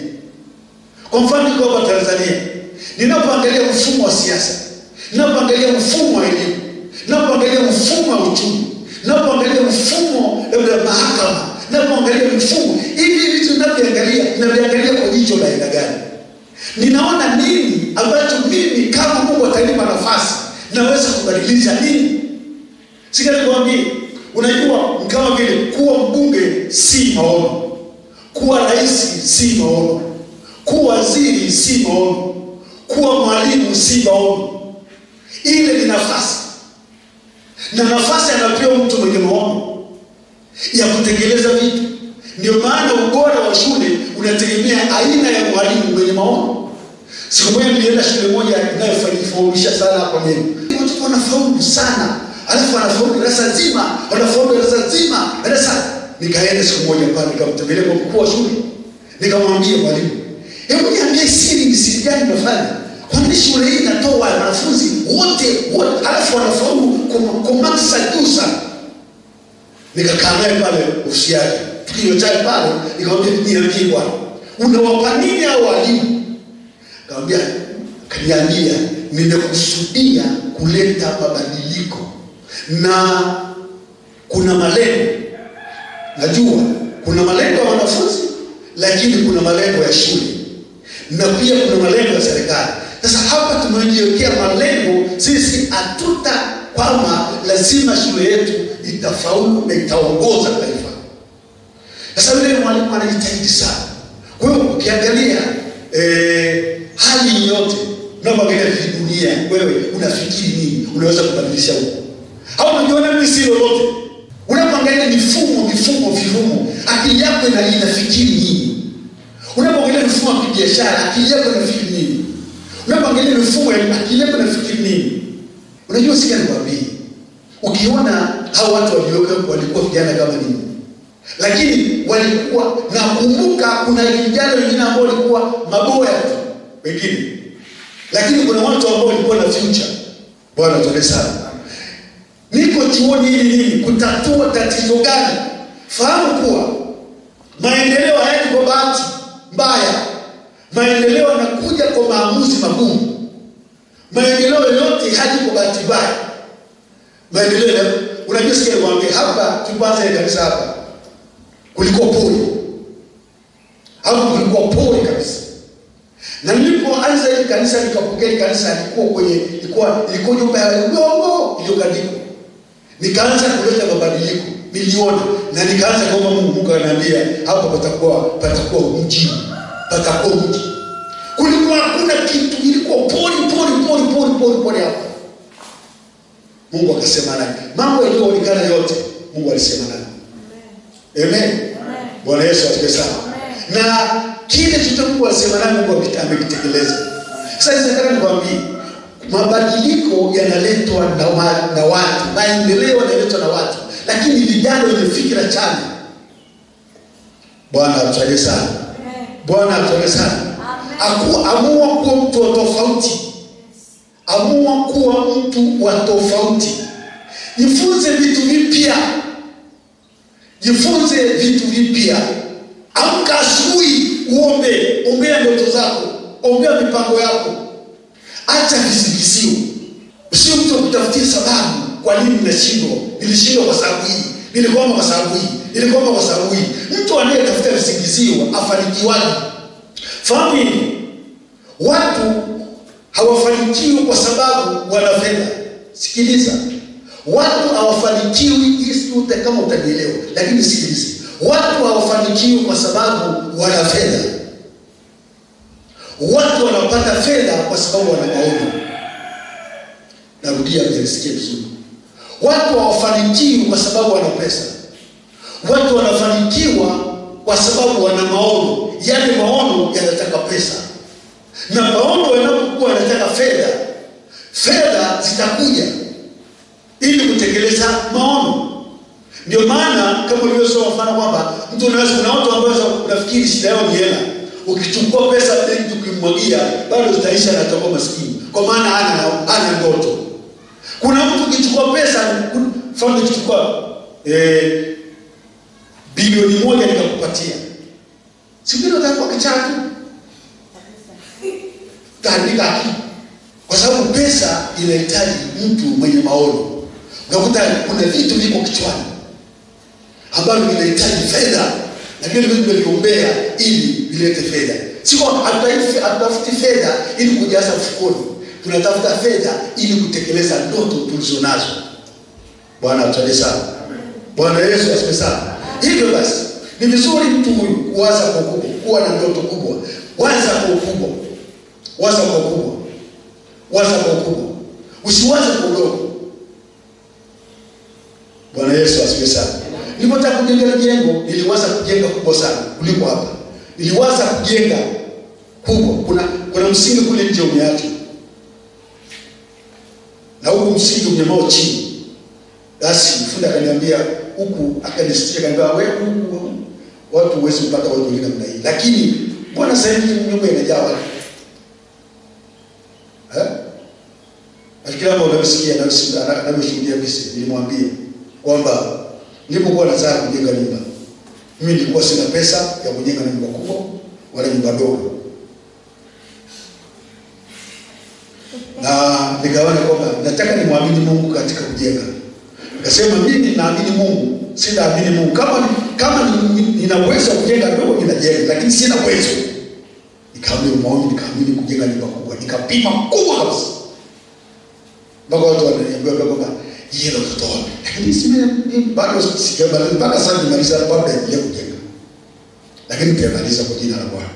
Kwa mfano niko hapa Tanzania, ninapoangalia mfumo wa siasa, ninapoangalia mfumo wa elimu, ninapoangalia mfumo wa uchumi, ninapoangalia mfumo wa mahakama, ninapoangalia mfumo hivi vitu ninavyoangalia kwa jicho la aina gani? Ninaona nini ambacho mimi kama Mungu atanipa nafasi naweza kubadilisha nini? Sikali kuambia, unajua kama vile kuwa mbunge si maono, kuwa rais si maono, kuwa waziri si maono, kuwa mwalimu si maono. Ile ni nafasi. Na nafasi anapewa mtu mwenye maono ya kutekeleza vitu. Ndio maana ubora wa shule unategemea aina ya mwalimu mwenye maono. Siku moja nilienda shule moja inayofundisha sana hapa mimi. Watu wanafaulu sana. Alafu wanafaulu darasa zima, Nikaenda siku moja pale nikamtembelea kwa mkuu wa shule. Nikamwambia mwalimu, hebu niambie siri gani unafanya? Kwa nini shule hii inatoa wanafunzi wote alafu wanafaulu kwa maksi za juu sana? Nikakaa naye pale ofisi yake. Tukinywa chai pale, nikamwambia niambie bwana, unawapa nini hao walimu? Kaniambia nimekusudia kuleta mabadiliko na kuna malengo. Najua kuna malengo ya wanafunzi, lakini kuna malengo ya shule na pia kuna malengo ya serikali. Sasa hapa tumejiwekea malengo sisi, kwamba lazima shule yetu itafaulu na itaongoza taifa. Sasa yule mwalimu anajitahidi sana. Kwa hiyo ukiangalia hali yote Unapoangalia dunia, wewe unafikiri nini? Unaweza kubadilisha huko? Au unajiona mimi si lolote? Unapoangalia mifumo, akili yako inafikiri nini? Unapoangalia mifumo ya biashara, akili yako inafikiri nini? Unapoangalia mifumo ya akili yako inafikiri nini? Unajua sika nikwambie, ukiona hao watu walikuwa vijana kama nini, lakini walikuwa na kumbuka, kuna vijana wengine ambao walikuwa maboya tu wengine, lakini kuna watu ambao walikuwa na future. Bwana tuone sana. Niko chuoni hili nini? Kutatua tatizo gani? Fahamu kuwa maendeleo hayaji kwa bahati mbaya. Maendeleo yanakuja kwa maamuzi magumu. Maendeleo yote hayaji kwa bahati mbaya. Maendeleo, unajua sikia niwaambie, hapa tupanze kanisa hapa kulikuwa pori. Hapo kulikuwa pori kabisa. Na nilipoanza hili kanisa, nikapokea kanisa, ilikuwa nyumba ya udongo iliyokandikwa. Nikaanza kuleta mabadiliko, niliona, na nikaanza kuomba Mungu ananiambia hapa patakuwa mji. Kulikuwa hakuna kitu, ilikuwa pori hapa. Mungu akasema nani? Mambo yaliyoonekana yote Mungu alisema nani? Amen. Bwana Yesu asifiwe sana. Na kile chochote Mungu alisema nani, Mungu amekitekeleza. Sasa nataka nikwambie, mabadiliko yanaletwa na watu, maendeleo yanaletwa na watu, lakini vijana wenye fikra chanya. Bwana atusaidie sana. Bwana atusaidie sana. Amua kuwa mtu wa tofauti. Amua kuwa mtu wa tofauti. Jifunze vitu vipya. Amka asubuhi, ombea ndoto zako, ombea mipango yako. Acha visingizio. Usio mtu kutafutia sababu kwa nini ninashindwa. Nilishindwa kwa sababu hii, nilikwama kwa sababu hii. Mtu anayetafuta visingizio afanikiwaje? Fahamu hili, watu hawafanikiwi kwa sababu wana fedha. Sikiliza, watu hawafanikiwi, hizi kama utanielewa, lakini sikiliza. Watu hawafanikiwi kwa sababu wana fedha. Watu wanapata fedha kwa sababu wana maono. Narudia mjisikie vizuri. Watu hawafanikiwi kwa sababu wana pesa. Watu wanafanikiwa kwa sababu wana maono. Yale maono yanataka pesa. Na maono yanapokuwa yanataka fedha zitakuja ili kutekeleza maono. Ndio maana kama ulivyosoma mfano kwamba mtu unaweza, kuna watu ambao unafikiri shida yao ni hela. Ukichukua pesa benki ukimwagia, bado zitaisha na atakuwa maskini. Kwa maana hana ndoto. Kuna mtu ukichukua pesa, mfano ukichukua bilioni 1 nikakupatia, sivyo utakuwa kichatu? Taandika. Kwa sababu pesa inahitaji mtu mwenye maono. Unakuta kuna vitu viko kichwani ambavyo vinahitaji fedha, na vile vitu viliombea ili vilete fedha. Sio hatutafuti fedha ili kujaza mfukoni. Tunatafuta fedha ili kutekeleza ndoto tulizonazo. Bwana atusaidie sana. Bwana Yesu asifiwe sana. Hivyo basi, ni vizuri mtu huyu kuwaza kwa ukubwa, kuwa na ndoto kubwa. Waza kwa ukubwa. Usiwaze kwa udogo. Bwana Yesu asifiwe sana. Nilipotaka kujenga jengo, niliwaza kujenga kubwa sana kuliko hapa. Niliwaza kujenga kubwa. Kuna msingi kule nje umeachwa, na huko msingi unyamao chini. Basi mfunda akaniambia huku, akanisikia akaniambia, wewe huku watu huwezi kupata watu wengine namna hii. Lakini mbona sasa hivi nyumba inajaa watu? Kila mtu anasikia na anashuhudia bisi. Nilimwambia kwamba nilipokuwa nataka kujenga nyumba, mimi nilikuwa sina pesa ya kujenga nyumba kubwa wala nyumba ndogo. Na nikaona kwamba nataka nimwamini Mungu katika kujenga. Nikasema mimi naamini Mungu, sinaamini Mungu. Kama nina uwezo wa kujenga ndogo ninajenga, lakini sina uwezo. Nikaamini kujenga nyumba kubwa. Nikapima kubwa kabisa. Mpaka watu wananiambia kwamba yeye ndo mtoto wake. Lakini bado sijamaliza, mpaka sasa nimaliza bado naendelea kujenga. Lakini nitamaliza kwa jina la Bwana.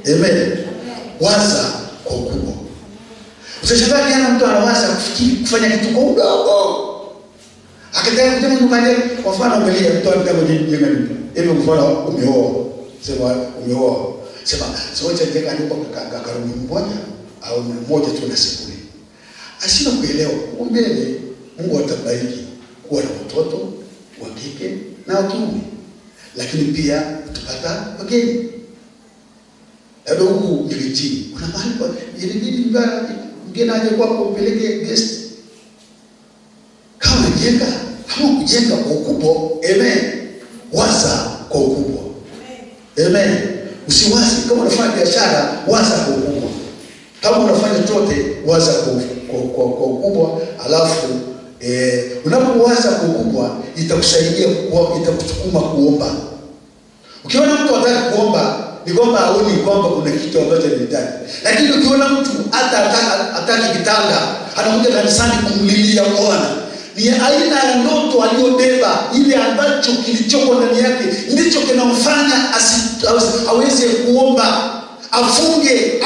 Amen. Waza kwa ukubwa. Usishangae kijana mtu anawaza kufikiri kufanya kitu kwa udogo. Akitaka kujenga nyumba yake, kwa mfano angalia mtu anataka kujenga nyumba. Hivyo mfano umeoa. Sema umeoa. Sema sio cha jenga nyumba kwa karibu mmoja au mmoja tu na sebule. Asina kuelewa. Mbele Mungu atabariki kuwa na watoto wa kike na wa kiume. Lakini pia utapata wageni. Labda huku nilijini. Kuna mahali kwa ilibidi mgeni aje kwako upeleke guest. Kama unajenga, kama kujenga kwa ukubwa, amen. Waza kwa ukubwa. Amen. Usiwazi kama unafanya biashara, waza kwa ukubwa. Kama unafanya chochote, waza kwa ukubwa, alafu unapowaza kwa ukubwa itakusaidia itakusukuma kuomba. Ukiona mtu anataka kuomba, ni kwamba haoni kwamba kuna kitu ambacho anahitaji. Lakini ukiona mtu hata hataki kitanda, anakuja kanisani kumlilia Bwana, ni aina ya ndoto aliyobeba, ile ambacho kilichoko ndani yake ndicho kinamfanya aweze kuomba, afunge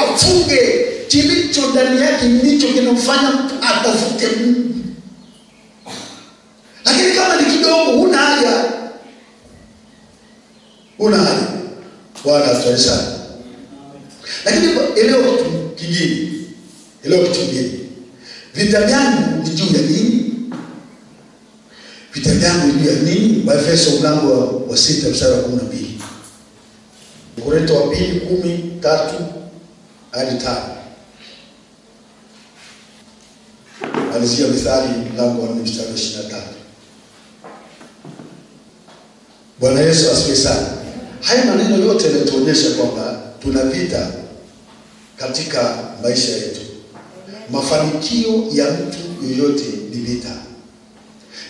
kilicho ndani yake ndicho kinamfanya mtu atafute Mungu. Lakini kama ni kidogo, huna haja. Bwana asifiwe sana. Lakini elewa kitu kingine. Vita vyangu ni juu ya nini? Vita vyangu ni juu ya nini? Waefeso mlango wa 6 mstari wa 12. Korintho wa 2:13 hadi 5. Alizia Mithali mlango wa 4 mstari wa 23. Bwana Yesu asifiwe sana. Haya maneno yote yanatuonyesha kwamba tuna vita katika maisha yetu. Mafanikio ya mtu yoyote ni vita.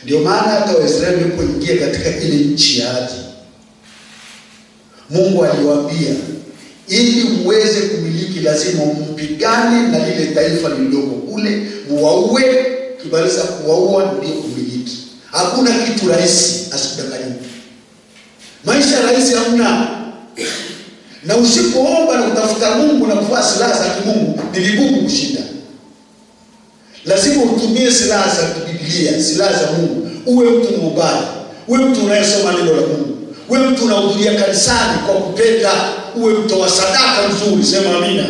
Ndio maana hata Waisraeli walipoingia katika ile nchi ya ahadi, Mungu aliwaambia ili muweze kumiliki lazima mpigane na lile taifa lililoko kule, muwaue. Kibaliza kuwaua ndio kumiliki. Hakuna kitu rahisi, asikudanganye. Maisha rahisi hamna. Na usipoomba na kutafuta Mungu na kuvaa silaha za kimungu, ni vigumu kushinda. Lazima utumie silaha za Biblia, silaha za Mungu. Uwe mtu mwombaji, uwe mtu unayesoma neno la Mungu, uwe mtu unahudhuria kanisani kwa kupenda, uwe mtu wa sadaka nzuri, sema amina.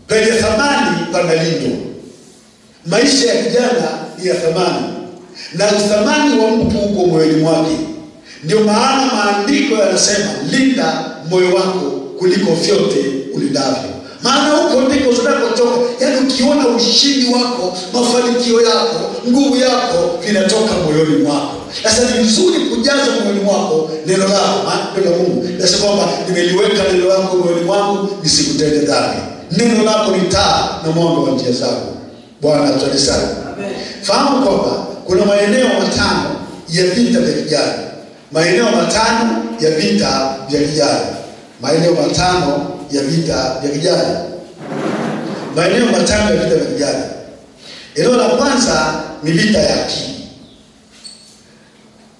Penye thamani panalindwa. Maisha ya kijana ni ya thamani, na thamani wa mtu uko moyoni mwake. Ndio maana maandiko yanasema linda moyo wako kuliko vyote ulindavyo. Maana huko ndiko zinakotoka. Yaani ukiona ushindi wako, mafanikio yako, nguvu yako vinatoka moyoni mwako. Sasa ni vizuri kujaza moyoni mwako neno lako, neno la Mungu. Nasema kwamba nimeliweka neno lako moyoni mwangu nisikutende dhambi. Neno lako ni taa na mwanga wa njia zangu. Bwana atusaidie sana. Amen. Fahamu kwamba kuna maeneo 5 ya vita vya kijana. Maeneo 5 ya vita vya kijana. Maeneo 5 ya vita vya kijana. Maeneo 5 ya vita vya kijana. Eneo la kwanza ni vita ya akili.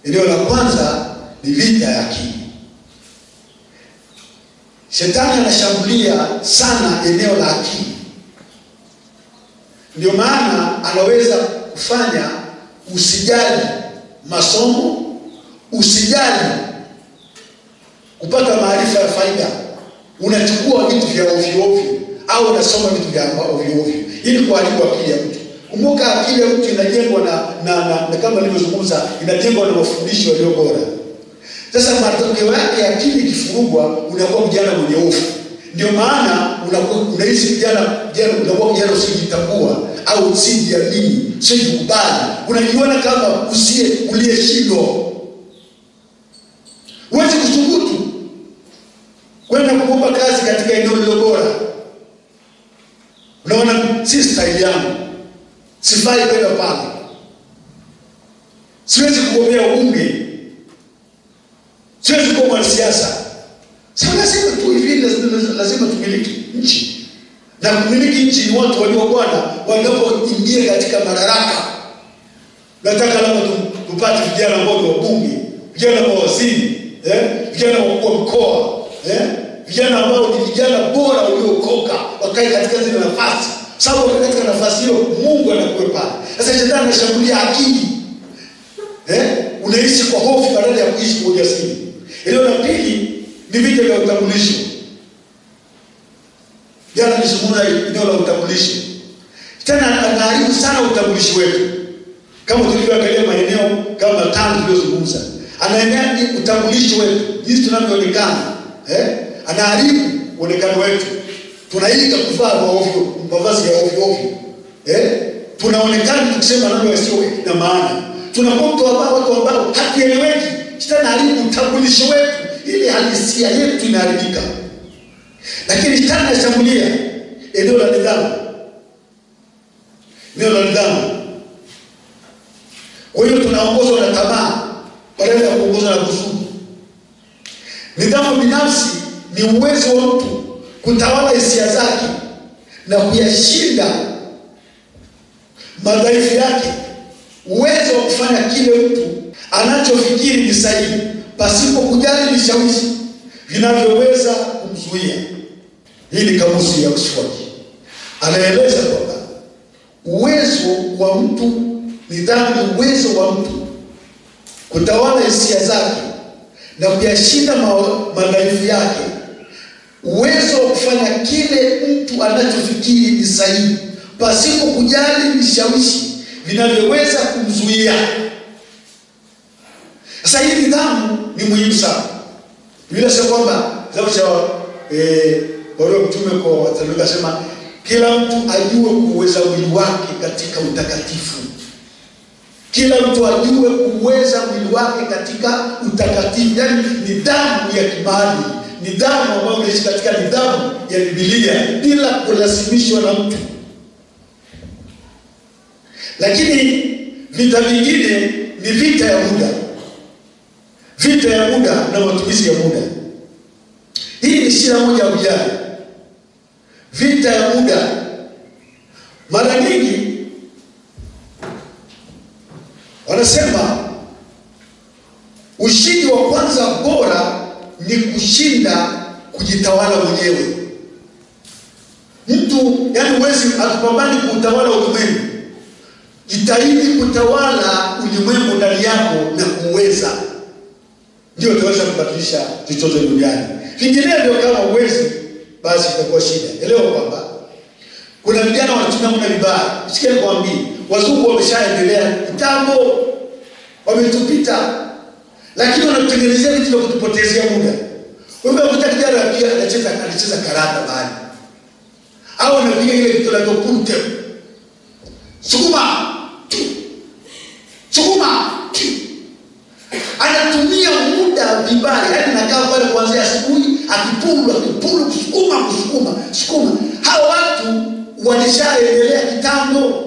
Eneo la kwanza ni vita ya akili. Shetani anashambulia sana eneo la akili. Ndio maana anaweza kufanya usijali masomo, usijali kupata maarifa ya faida. Unachukua vitu vya ovyo ovyo au unasoma vitu vya ovyo ovyo ili kuharibu akili ya mtu. Kumbuka akili ya mtu inajengwa na kama nilivyozungumza, inajengwa na mafundisho yaliyo bora. Sasa matokeo yake akili ikifurugwa, unakuwa kijana mwenye hofu. Ndio maana unaishi kijana unakuwa kijana usijitambua au usijiamini, usijikubali. Unajiona kama uliyeshindwa. Huwezi kuthubutu kwenda kuomba kazi katika eneo lilo bora. Unaona si style yangu, sifai kwenda pale, siwezi kugombea ubunge, siwezi kuwa mwanasiasa. Sasa lazima tu hivi, lazima tumiliki nchi. Na kumiliki nchi ni watu walio Bwana wanapoingia katika madaraka. Nataka labda tupate vijana ambao ni wabunge, vijana mawaziri, vijana wa mkoa, vijana ambao ni vijana bora waliokoka, wakae katika zile nafasi. Sababu katika nafasi hiyo Mungu anakuwa pale. Sasa shetani anashambulia akili. Unaishi kwa hofu badala ya kuishi kwa ujasiri. Eneo la pili ni vita vya utambulisho. Jana nilizungumza eneo la utambulisho. Tena anaharibu sana utambulisho wetu. Kama tulivyoangalia maeneo kama 5 tuliyozungumza. Anaenea utambulisho wetu, jinsi tunavyoonekana. Anaharibu uonekano wetu. Tunaiga kuvaa ovyo, mavazi ya ovyo ovyo. Tunaonekana tukisema mambo yasiyo na maana. Tunakuwa watu ambao hatueleweki. Shetani anaharibu utambulisho wetu, ile halisia yetu inaharibika. Lakini shetani anashambulia eneo la nidhamu. Eneo la nidhamu. Kwa hiyo tunaongozwa na tamaa badala ya kuongozwa na kusudi. Nidhamu binafsi ni uwezo wa mtu kutawala hisia zake na kuyashinda madhaifu yake. Uwezo wa kufanya kile mtu anachofikiri ni sahihi pasipo kujali vishawishi vinavyoweza kumzuia. Hii ni kamusi ya Oxford. Anaeleza kwamba uwezo wa mtu, nidhamu ni uwezo wa mtu kutawala hisia zake na kuyashinda madhaifu yake. Uwezo wa kufanya kile mtu anachofikiri ni sahihi pasipo kujali vishawishi vinavyoweza kumzuia. Sasa hii nidhamu ni muhimu sana. Biblia inasema kwamba kitabu cha Paulo mtume kwa Wathesalonike anasema kila mtu ajue kuweza mwili wake katika utakatifu. Kila mtu ajue kuweza mwili wake katika utakatifu. Yaani nidhamu ya kimaadili, nidhamu ambayo unaishi katika nidhamu ya Biblia bila kulazimishwa na mtu. Lakini vita vingine ni vita ya muda. Vita ya muda na matumizi ya muda. Hii ni shida moja ya vijana. Vita ya muda. Mara nyingi wanasema ushindi wa kwanza bora ni kushinda kujitawala mwenyewe. Mtu huwezi atupambani kutawala ulimwengu. Jitahidi kutawala ulimwengu ndani yako na kuweza. Ndio utaweza kubadilisha chochote duniani. Vinginevyo kama uwezi, basi itakuwa shida. Elewa kwamba kuna vijana wanatumia muda vibaya. Sikia nikwambie, wazungu wameshaendelea kitambo, wametupita, lakini wanatutengenezea vitu vya kutupotezea muda. Wewe unataka kijana pia anacheza karata bali. Au anapiga ile kitu la punte. Sukuma. Anatumia muda vibaya. Yaani nakaa pale kuanzia asubuhi akipulu kusukuma. Hao watu walishaendelea kitambo.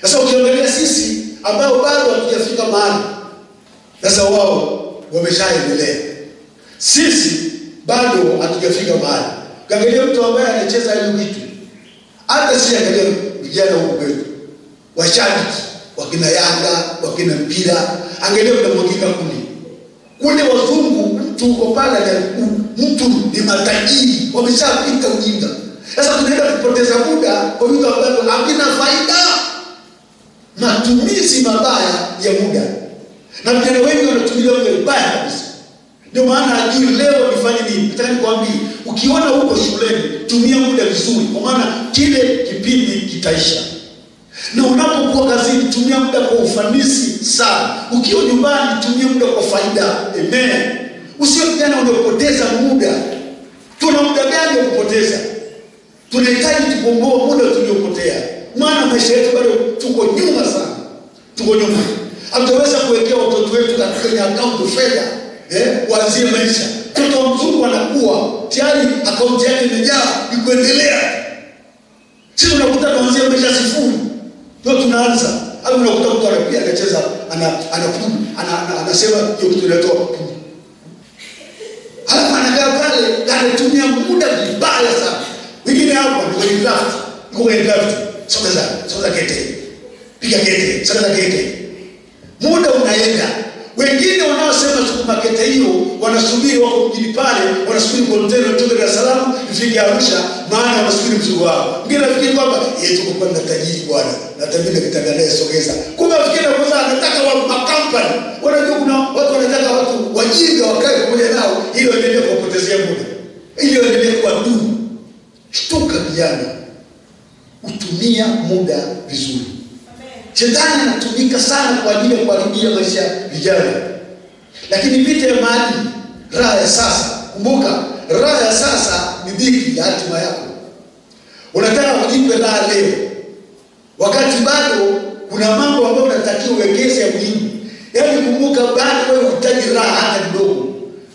Sasa ukiangalia sisi ambao bado hatujafika mahali, sasa wao wameshaendelea. Sisi bado hatujafika mahali. Kaangalia mtu ambaye anacheza hiyo kitu. Hata si angalia vijana huko kwetu. Washabiki, wakina Yanga, wakina mpira, angalia mnamwagika kule wazungu, mtu uko pale mtu ni matajiri, wameshapita ujinga. Sasa tunaenda kupoteza muda kwa vitu ambavyo havina faida. Matumizi mabaya ya muda. Na vijana wengi wanatumia muda vibaya kabisa. Ndio maana ajui leo nifanye nini. Nataka nikwambie, ukiona huko shuleni, tumia muda vizuri, kwa maana kile kipindi kitaisha. Na unapokuwa kazini, tumia muda kwa ufanisi sana. Ukiwa nyumbani, tumia muda kwa faida. Amen. Usio kijana unapoteza muda. Tuna muda gani wa kupoteza? Tunahitaji tukomboe muda tuliopotea. Maana maisha yetu bado tuko nyuma sana. Tuko nyuma. Hatutaweza kuwekea watoto wetu katika account fedha. Kuanzia maisha. Mtoto mzungu anakuwa tayari account yake imejaa ni kuendelea. Sisi tunakuta kuanzia maisha sifuri. Ndio tunaanza. Au unakuta mtu anapia anacheza anasema hiyo kitu inatoa. Halafu anakaa pale anatumia muda vibaya sana. Wengine hapa ni kwenye draft. Kwenye draft. Sasa kete. Piga kete. Sasa kete. Muda unaenda. Wengine wanaosema makete hiyo, wanasubiri, wako mjini pale, wanasubiri container kutoka Dar es Salaam ifike Arusha, maana wanasubiri mzigo wao. Mwingine anafikiri kwamba tuko kwa tajiri bwana, na tajiri kitanganaye sogeza. Kumbe afikiri kwanza anataka wa makampani. Wanajua kuna watu wanataka watu wajinga wakae pamoja nao ili waendelee kupotezea muda, ili waendelee kuadumu. Shtuka vijana, utumia muda vizuri. Shetani anatumika sana kwa ajili ya kuharibia maisha ya vijana. Lakini vita ya maadili, raha ya sasa. Kumbuka, raha ya sasa ni dhiki ya hatima yako. Unataka kujipe raha leo, wakati bado kuna mambo ambayo unatakiwa uwekeze ya muhimu. Yaani kumbuka, bado wewe unahitaji raha hata kidogo.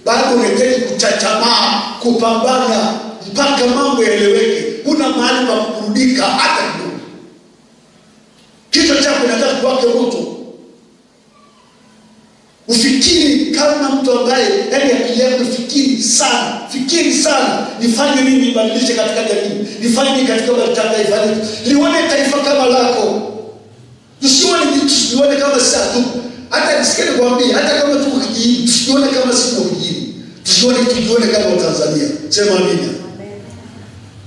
Bado unahitaji kuchachamaa, kupambana mpaka mambo yaeleweke. Una mahali pa kurudika hata kidogo. Kichwa chako kinataka kuwake moto. Ufikiri kama mtu ambaye, yaani akili yako ifikiri sana. Fikiri sana. Nifanye nini nibadilishe katika jamii? Nifanye nini katika taifa letu? Lione taifa kama lako. Tusione kama sasa tu. Hata nisikie kuambia, hata kama tuko kijijini, tusione kama sisi tuko kijijini. Tujione kama Tanzania. Sema amina.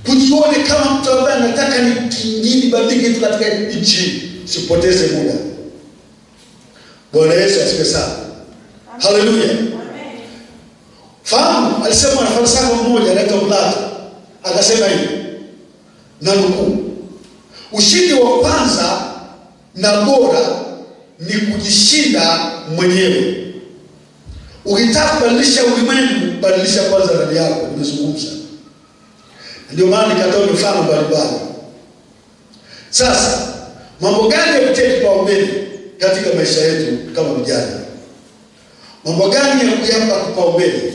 Kujione kama mtu ambaye anataka ni kingine badilike tu katika nchi. Sipoteze muda. Bwana Yesu asifiwe sana. Haleluya. Fahamu, alisema na falsafa mmoja anaitwa Plato. Akasema hivi, na nukuu, ushindi wa kwanza na bora ni kujishinda mwenyewe. Ukitaka kubadilisha ulimwengu, badilisha kwanza ndani yako. Nimezungumza. Ndio maana nikatoa mifano mbalimbali. Sasa, mambo gani ya kutia kipaumbele katika maisha yetu kama vijana? Mambo gani ya kuyapa kipaumbele?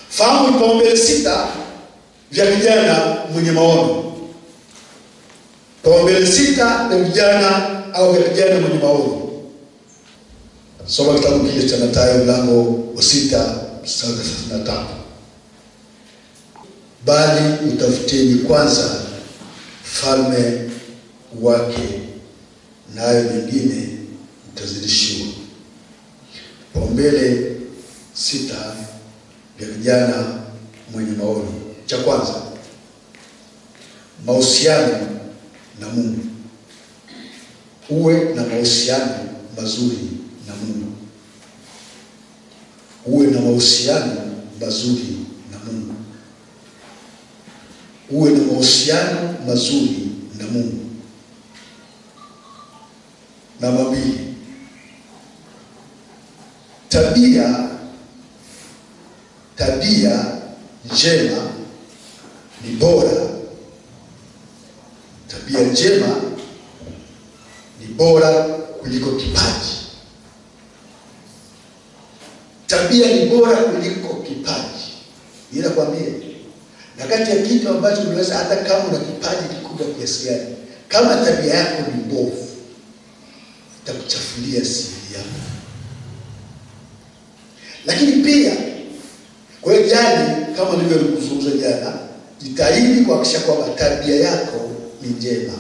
Fahamu vipaumbele 6 vya vijana mwenye maono. Vipaumbele 6 vya vijana au vya vijana mwenye maono. Soma kitabu kile cha Mathayo mlango wa 6 mstari wa 33. Bali utafuteni kwanza falme wake, nayo nyingine mtazidishiwa. Vipaumbele 6 vya vijana mwenye maono. Cha kwanza, mahusiano na Mungu. Uwe na mahusiano mazuri na Mungu. Uwe na mahusiano mazuri na Mungu. Uwe na mahusiano mazuri na Mungu. Namba 2, tabia njema ni bora. Tabia njema ni bora kuliko kipaji. Tabia ni bora kuliko kipaji. Ninakwambia, na kati ya kitu ambacho unaweza, hata kama una kipaji kikubwa kiasi gani, kama tabia yako ni mbovu, itakuchafulia siri yako. Lakini pia, kwa hiyo kama nilivyozungumza jana, jitahidi kuhakikisha kwamba tabia yako ni njema.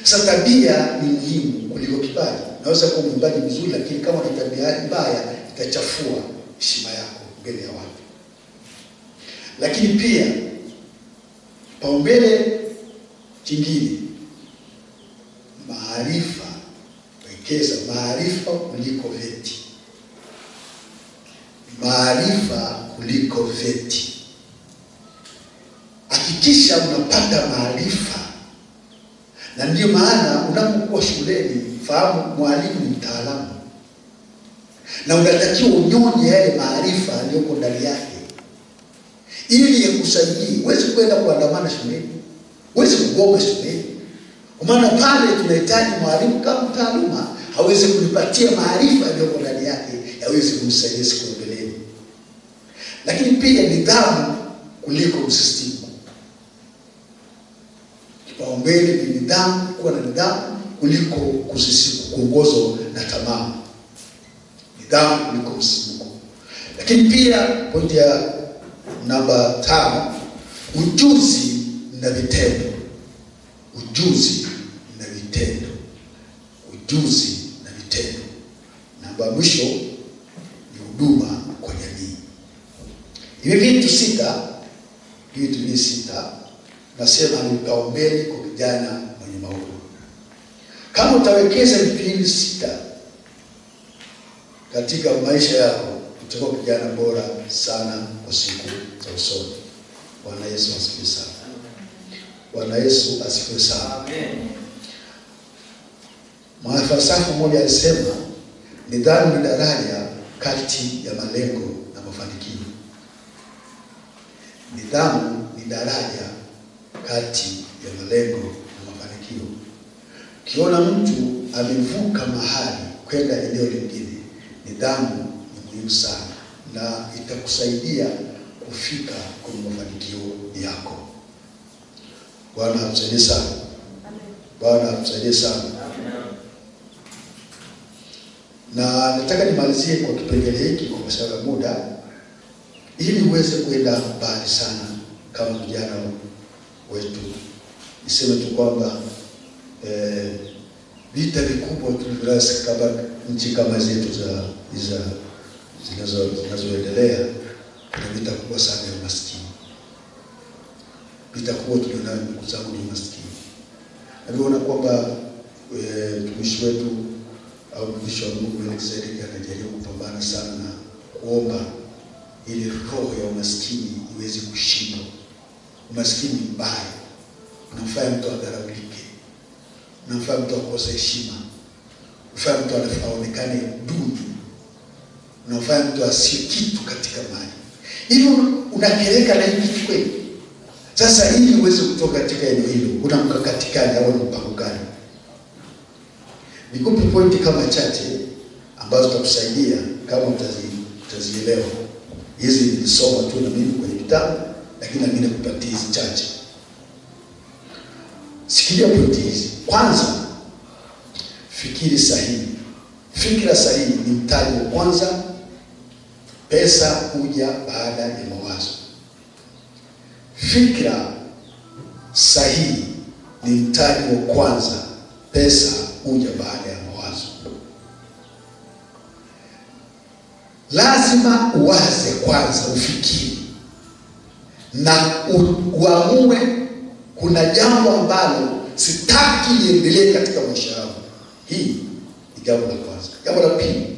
Sasa tabia ni muhimu kuliko kipaji. Naweza kuwa mwimbaji mzuri, lakini kama una tabia mbaya, itachafua heshima yako mbele ya watu. Lakini pia, paumbele kingine, maarifa. Wekeza maarifa kuliko vyeti. Maarifa kuliko vyeti. Hakikisha unapata maarifa. Na ndio maana unapokuwa shuleni, fahamu mwalimu ni mtaalamu. Na unatakiwa unyonye yale maarifa yaliyoko ndani yake, ili yakusaidie. Huwezi kwenda kuandamana shuleni, huwezi kugoma shuleni. Kwa maana pale tunahitaji mwalimu kama mtaaluma, hawezi kunipatia maarifa yaliyoko ndani yake, yaweze kumsaidia siku mbeleni. Lakini pia nidhamu kuliko msisitizo. Kipaumbele ni nidhamu, kuwa na nidhamu kuliko kuongozwa na tamaa. Nidhamu kuliko msisimuko. Lakini pia pointi ya namba 5, ujuzi na vitendo. Ujuzi na vitendo. Ujuzi na vitendo. Namba mwisho, Hivi vitu sita nasema ni vipaumbele kwa kijana mwenye maono. Kama utawekeza vitu hivi 6 katika maisha yako, utakuwa kijana bora sana kwa siku za usoni. Bwana Yesu asifiwe sana. Bwana Yesu asifiwe sana. Amen. Mwanafalsafa mmoja alisema nidhamu ni daraja kati ya malengo na mafanikio. Nidhamu ni daraja kati ya malengo na mafanikio. Ukiona mtu amevuka mahali kwenda eneo lingine, nidhamu ni muhimu sana na itakusaidia kufika kwenye mafanikio yako. Bwana atusaidie sana. Bwana atusaidie sana. Na nataka nimalizie kwa kipengele hiki kwa sababu ya muda, ili uweze kwenda mbali sana kama vijana wetu. Niseme tu kwamba vita vikubwa tulivyoanza kama nchi kama zetu zinazoendelea, kuna vita kubwa sana ya umaskini. Vita kubwa tulionayo ndugu zangu ni umaskini. Naona kwamba mtumishi wetu au mtumishi wa Mungu Melkisedeki anajaribu kupambana sana na kuomba ili roho ya umaskini iweze kushindwa. Umaskini ni mbaya, unamfanya mtu adharaulike, unamfanya mtu akose heshima, unamfanya mtu aonekane duni, unamfanya mtu asiye kitu katika mali. Hivyo unakereka na hivi kweli. Sasa ili uweze kutoka katika eneo hilo, una mkakati gani au mpango gani? Nikupe pointi kama chache ambazo zitakusaidia kama utazielewa. Hizi nilisoma tu na mimi kwenye kitabu, lakini na mimi nakupatia hizi chache. Sikilia pointi hizi. Kwanza, fikiri sahihi. Fikra sahihi ni mtaji wa kwanza. Pesa huja baada ya mawazo. Fikra sahihi ni mtaji wa kwanza. Pesa huja baada ya mawazo. Lazima uwaze kwanza, ufikiri na uamue kuna jambo ambalo sitaki liendelee katika maisha yangu. Hii ni jambo la kwanza. Jambo la pili,